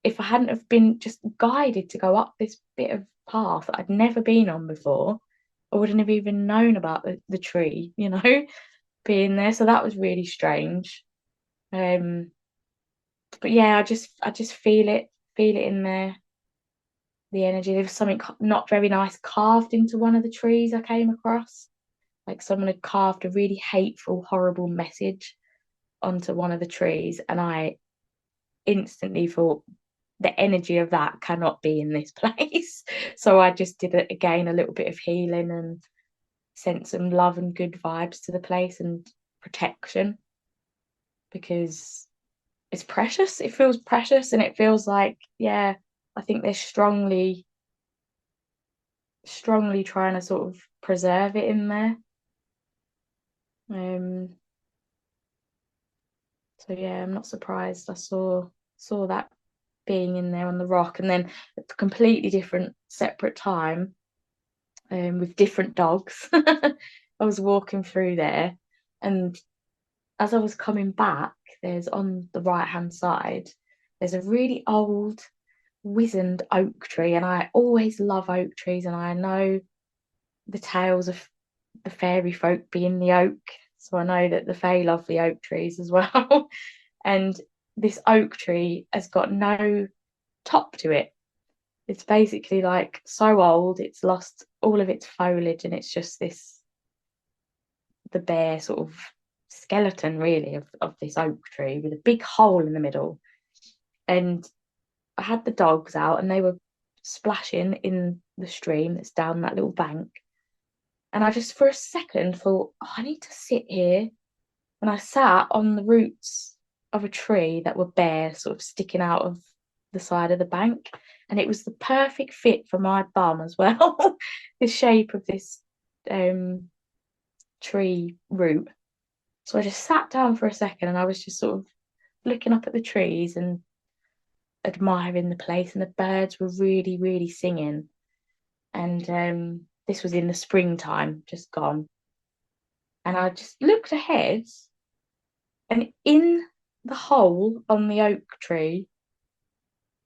if I hadn't have been just guided to go up this bit of path that I'd never been on before, I wouldn't have even known about the tree, being there. So that was really strange. Um, but yeah, I just feel it in there, the energy. There was something not very nice carved into one of the trees I came across. Like someone had carved a really hateful, horrible message onto one of the trees, and I instantly thought the energy of that cannot be in this place. So I just did it again, a little bit of healing, and sent some love and good vibes to the place and protection, because it's precious. It feels precious, and it feels like, yeah, I think they're strongly trying to sort of preserve it in there. Um, so yeah, I'm not surprised. I saw that being in there on the rock, and then at a completely different, separate time, with different dogs. I was walking through there, and as I was coming back, there's on the right hand side, there's a really old, wizened oak tree, and I always love oak trees, and I know the tales of the fairy folk being the oak, so I know that the Fae love the oak trees as well. And this oak tree has got no top to it. It's basically like so old, it's lost all of its foliage, and it's just the bare sort of skeleton, really, of this oak tree with a big hole in the middle. And I had the dogs out, and they were splashing in the stream that's down that little bank. And I just for a second thought, oh, I need to sit here. And I sat on the roots of a tree that were bare, sort of sticking out of the side of the bank. And it was the perfect fit for my bum as well, the shape of this tree root. So I just sat down for a second and I was just sort of looking up at the trees and admiring the place. And the birds were really, really singing. And this was in the springtime, just gone. And I just looked ahead, and in the hole on the oak tree,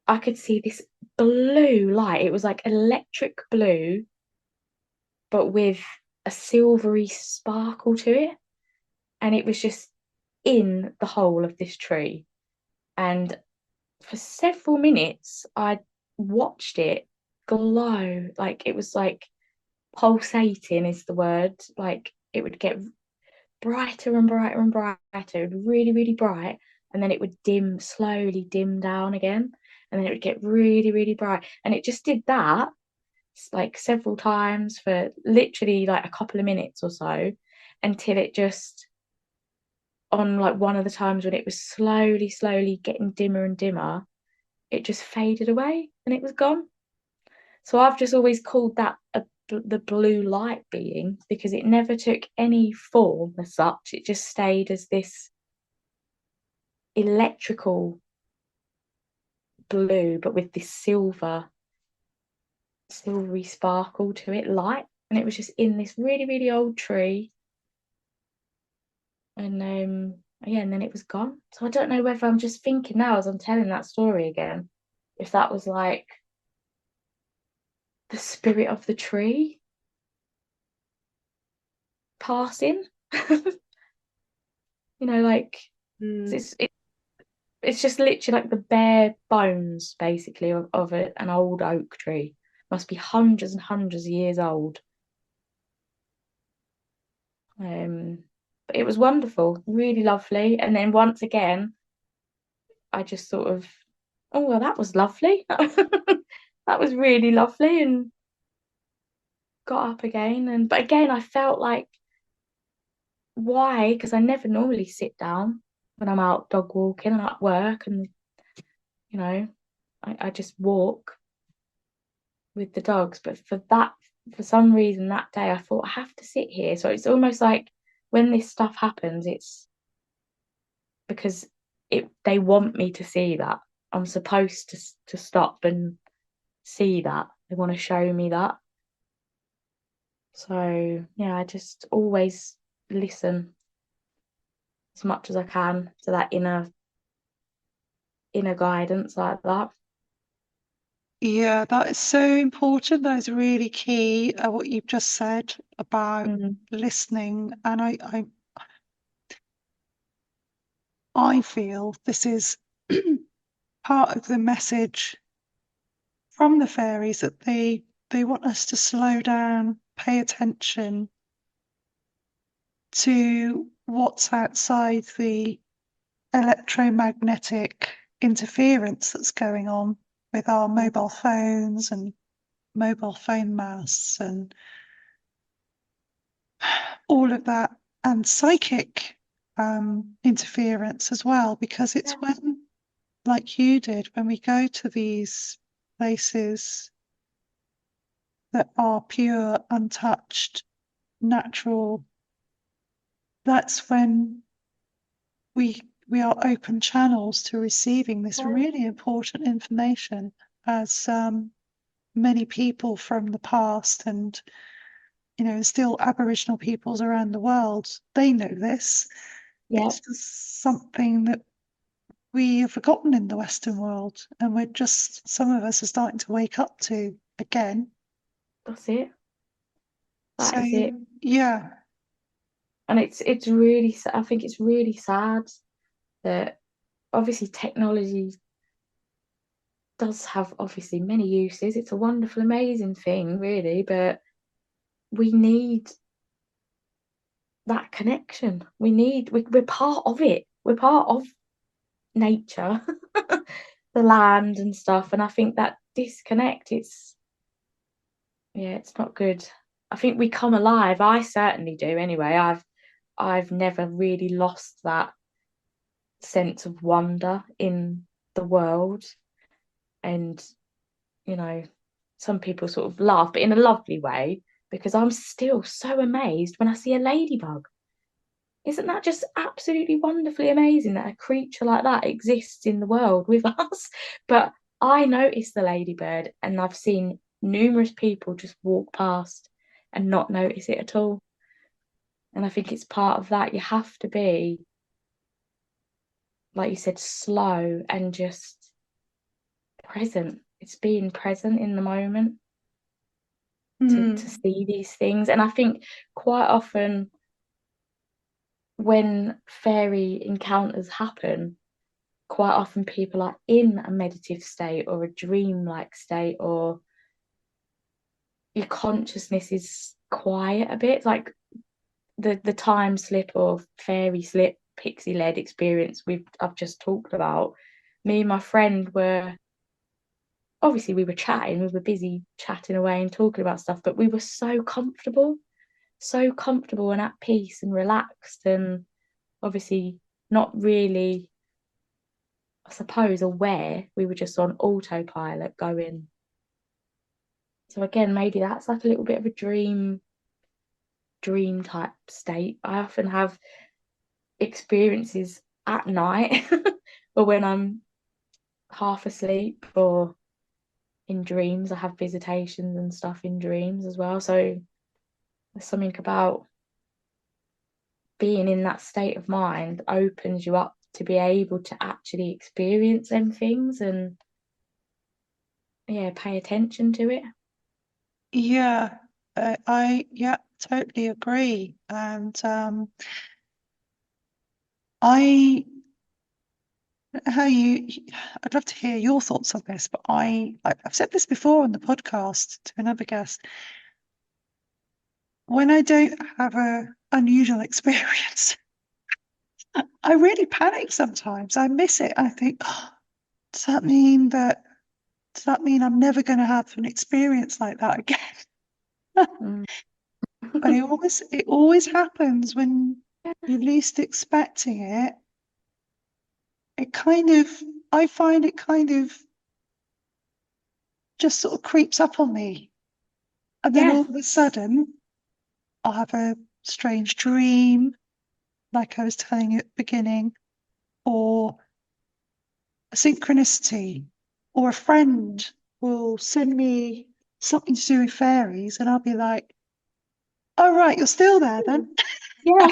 I could see this blue light. It was like electric blue, but with a silvery sparkle to it. And it was just in the hole of this tree. And for several minutes, I watched it glow. Like it was like pulsating, is the word. Like it would get brighter and brighter and brighter. It would really, really bright. And then it would slowly dim down again. And then it would get really, really bright. And it just did that like several times for literally like a couple of minutes or so, until it just, on like one of the times when it was slowly, slowly getting dimmer and dimmer, it just faded away and it was gone. So I've just always called that the blue light being, because it never took any form as such. It just stayed as this electrical blue, but with this silvery sparkle to it, light. And it was just in this really, really old tree. And yeah, and then it was gone. So I don't know whether I'm just thinking now as I'm telling that story again, if that was like the spirit of the tree passing. Like it's just literally like the bare bones basically of an old oak tree. Must be hundreds and hundreds of years old. But it was wonderful, really lovely. And then once again, I just sort of, oh well, that was lovely. That was really lovely, and got up again. But again, I felt like, why? Because I never normally sit down when I'm out dog walking and at work, and I just walk with the dogs. But for some reason that day, I thought I have to sit here. So it's almost like when this stuff happens, it's because they want me to see that. I'm supposed to stop and see that. They want to show me that. So yeah, I just always listen as much as I can to that inner guidance like that. Yeah, that is so important. That is really key, what you've just said about listening. And I feel this is part of the message from the fairies, that they want us to slow down, pay attention to what's outside the electromagnetic interference that's going on with our mobile phones and mobile phone masts and all of that, and psychic interference as well, because it's when, like you did, when we go to these places that are pure, untouched, natural, that's when we are open channels to receiving this really important information, as many people from the past and still Aboriginal peoples around the world, they know this. It's just something that we have forgotten in the Western world, and some of us are starting to wake up to again. That's it. That is it. Yeah. And it's really, I think it's really sad that obviously technology does have obviously many uses. It's a wonderful, amazing thing, really, but we need that connection. We're part of it. We're part of nature, the land and stuff. And I think that disconnect, it's not good. I think we come alive. I certainly do anyway. I've never really lost that sense of wonder in the world. And, you know, some people sort of laugh, but in a lovely way, because I'm still so amazed when I see a ladybug. Isn't that just absolutely wonderfully amazing that a creature like that exists in the world with us? But I noticed the ladybird, and I've seen numerous people just walk past and not notice it at all. And I think it's part of that. You have to be, like you said, slow and just present. It's being present in the moment to see these things. And I think quite often when fairy encounters happen, quite often people are in a meditative state or a dream-like state, or your consciousness is quiet a bit, like the time slip or fairy slip pixie-led experience I've just talked about. Me and my friend were obviously we were chatting, we were busy chatting away and talking about stuff, but we were so comfortable and at peace and relaxed, and obviously not really, I suppose, aware. We were just on autopilot going. So again, maybe that's like a little bit of a dream type state. I often have experiences at night or when I'm half asleep or in dreams. I have visitations and stuff in dreams as well. So there's something about being in that state of mind opens you up to be able to actually experience them things and pay attention to it. Yeah, I totally agree. And I how you I'd love to hear your thoughts on this, but I've said this before on the podcast to another guest. When I don't have a unusual experience, I really panic sometimes. I miss it. I think, oh, does that mean I'm never going to have an experience like that again? Mm. But it always happens when you're least expecting it. I find it kind of just sort of creeps up on me. And then Yeah. all of a sudden, I'll have a strange dream, like I was telling you at the beginning, or a synchronicity, or a friend will send me something to do with fairies, and I'll be like, oh, right, you're still there then. Yeah.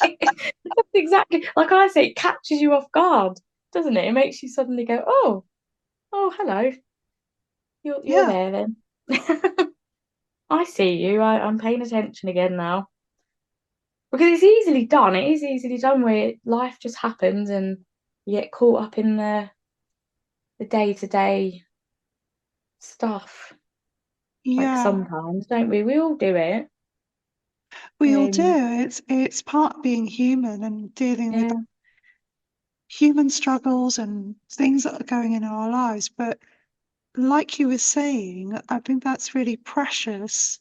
That's exactly like I say, it catches you off guard, doesn't it? It makes you suddenly go, oh, hello. You're Yeah, there then. I see you. I'm paying attention again now. Because it's easily done. It is easily done where life just happens and you get caught up in the day-to-day stuff. Like yeah, sometimes, don't we? We all do it. we all do. Um, It's part of being human and dealing with yeah. human struggles and things that are going in our lives. But like you were saying, I think that's really precious.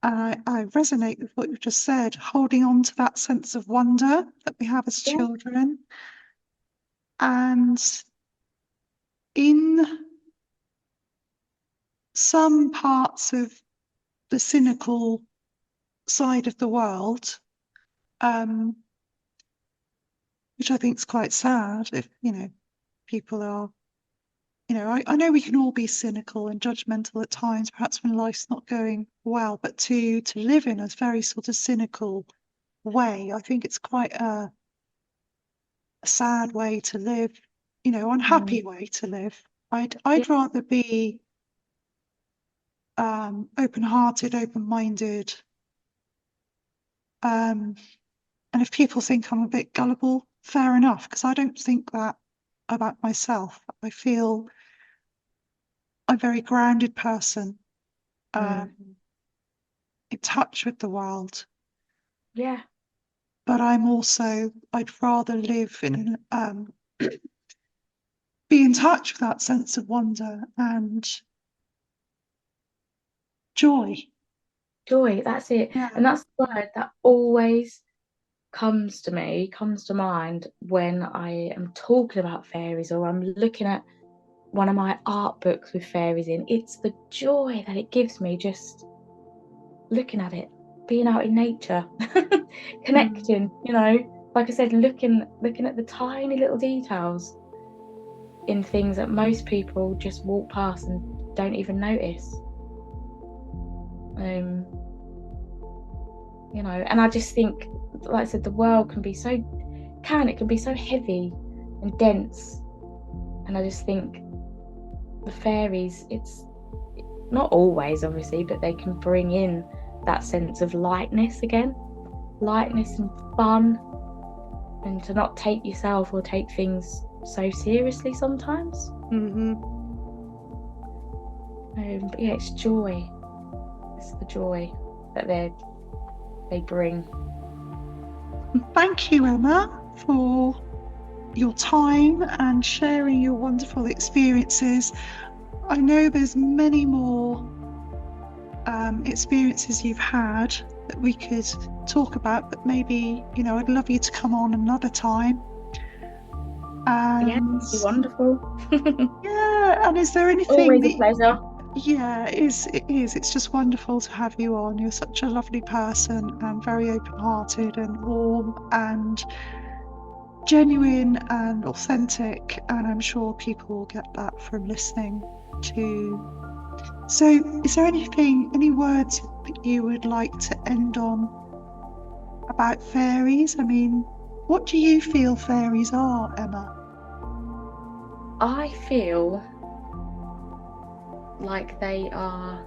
And I resonate with what you just said, holding on to that sense of wonder that we have as Yeah. children. And in some parts of the cynical side of the world, um, which I think is quite sad if, people are, I know we can all be cynical and judgmental at times, perhaps when life's not going well, but to live in a very sort of cynical way, I think it's quite a sad way to live, Mm, unhappy way to live. I'd rather be open-hearted, open-minded. Um, and if people think I'm a bit gullible, fair enough, because I don't think that about myself. I feel I'm a very grounded person, mm. in touch with the world. Yeah. But I'd rather live be in touch with that sense of wonder and Joy. Joy, that's it. Yeah. And that's the word that always comes to mind when I am talking about fairies or I'm looking at one of my art books with fairies in. It's the joy that it gives me just looking at it, being out in nature, connecting, like I said, looking at the tiny little details in things that most people just walk past and don't even notice. And I just think, like I said, the world can be so heavy and dense, and I just think the fairies, it's not always obviously, but they can bring in that sense of lightness and fun, and to not take yourself or take things so seriously sometimes. But yeah, it's joy. It's the joy that they bring. Thank you, Emma, for your time and sharing your wonderful experiences. I know there's many more experiences you've had that we could talk about, but maybe, I'd love you to come on another time. And yeah, it'd be wonderful. Yeah, and is there anything always a pleasure. Yeah, it is. It's just wonderful to have you on. You're such a lovely person and very open-hearted and warm and genuine and authentic, and I'm sure people will get that from listening to. So, is there any words that you would like to end on about fairies? I mean, what do you feel fairies are, Emma? I feel like they are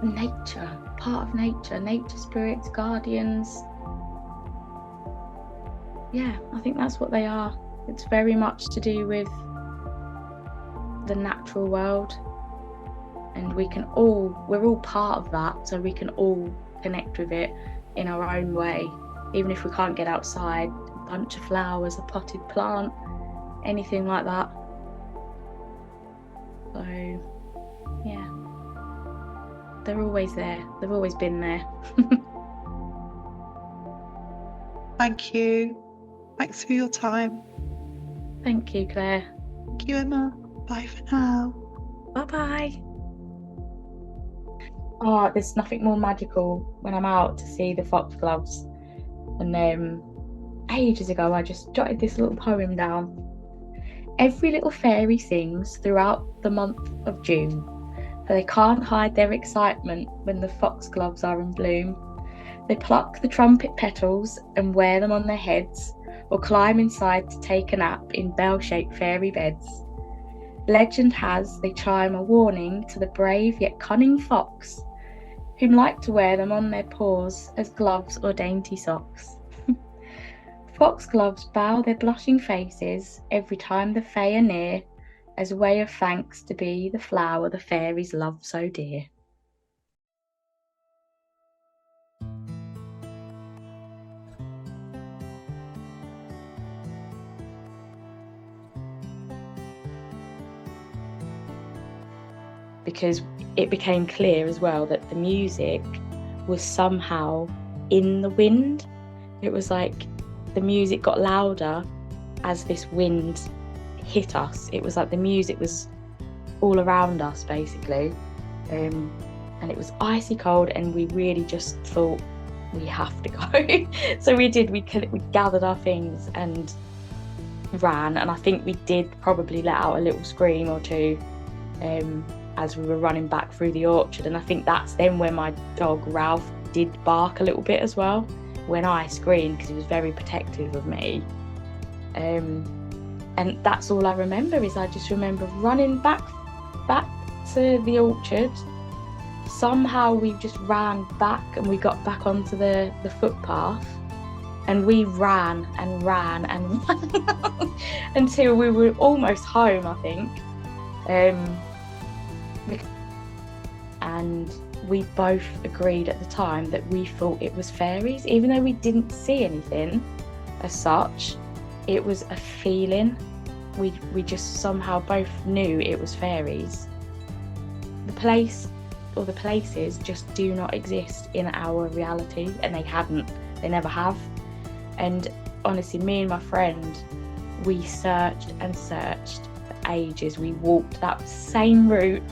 nature, part of nature spirits, guardians. Yeah, I think that's what they are. It's very much to do with the natural world, and we're all part of that, so we can all connect with it in our own way, even if we can't get outside. A bunch of flowers, a potted plant, anything like that. So yeah, they're always there. They've always been there. Thank you. Thanks for your time. Thank you, Claire. Thank you, Emma. Bye for now. Bye-bye. Oh, there's nothing more magical when I'm out to see the foxgloves. And ages ago, I just jotted this little poem down. Every little fairy sings throughout the month of June, for they can't hide their excitement when the foxgloves are in bloom. They pluck the trumpet petals and wear them on their heads, or climb inside to take a nap in bell-shaped fairy beds. Legend has they chime a warning to the brave yet cunning fox, whom like to wear them on their paws as gloves or dainty socks. Foxgloves bow their blushing faces every time the Fae are near, as a way of thanks to be the flower the fairies love so dear. Because it became clear as well that the music was somehow in the wind. It was like the music got louder as this wind hit us. It was like the music was all around us, basically. And it was icy cold, and we really just thought, we have to go. So we did. We gathered our things and ran, and I think we did probably let out a little scream or two as we were running back through the orchard. And I think that's then when my dog Ralph did bark a little bit as well, when I screamed, because he was very protective of me. And that's all I remember. Is I just remember running back to the orchard. Somehow we just ran back, and we got back onto the footpath, and we ran and ran until we were almost home, I think. And we both agreed at the time that we thought it was fairies, even though we didn't see anything as such. It was a feeling. We just somehow both knew it was fairies. the place or the places just do not exist in our reality, and they never have. And honestly, me and my friend, we searched and searched for ages. We walked that same route,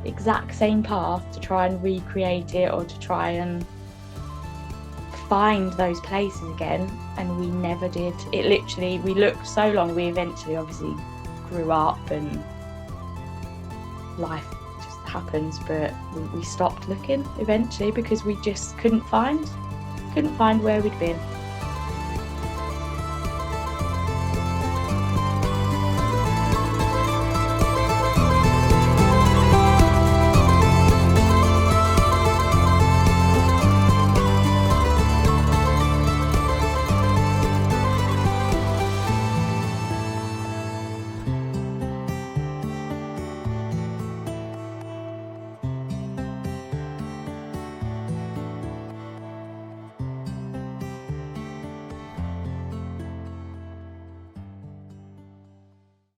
exact same path, to try and recreate it, or to try and find those places again, and we never did. It literally, we looked so long. We eventually obviously grew up and life just happens, but we stopped looking eventually because we just couldn't find where we'd been.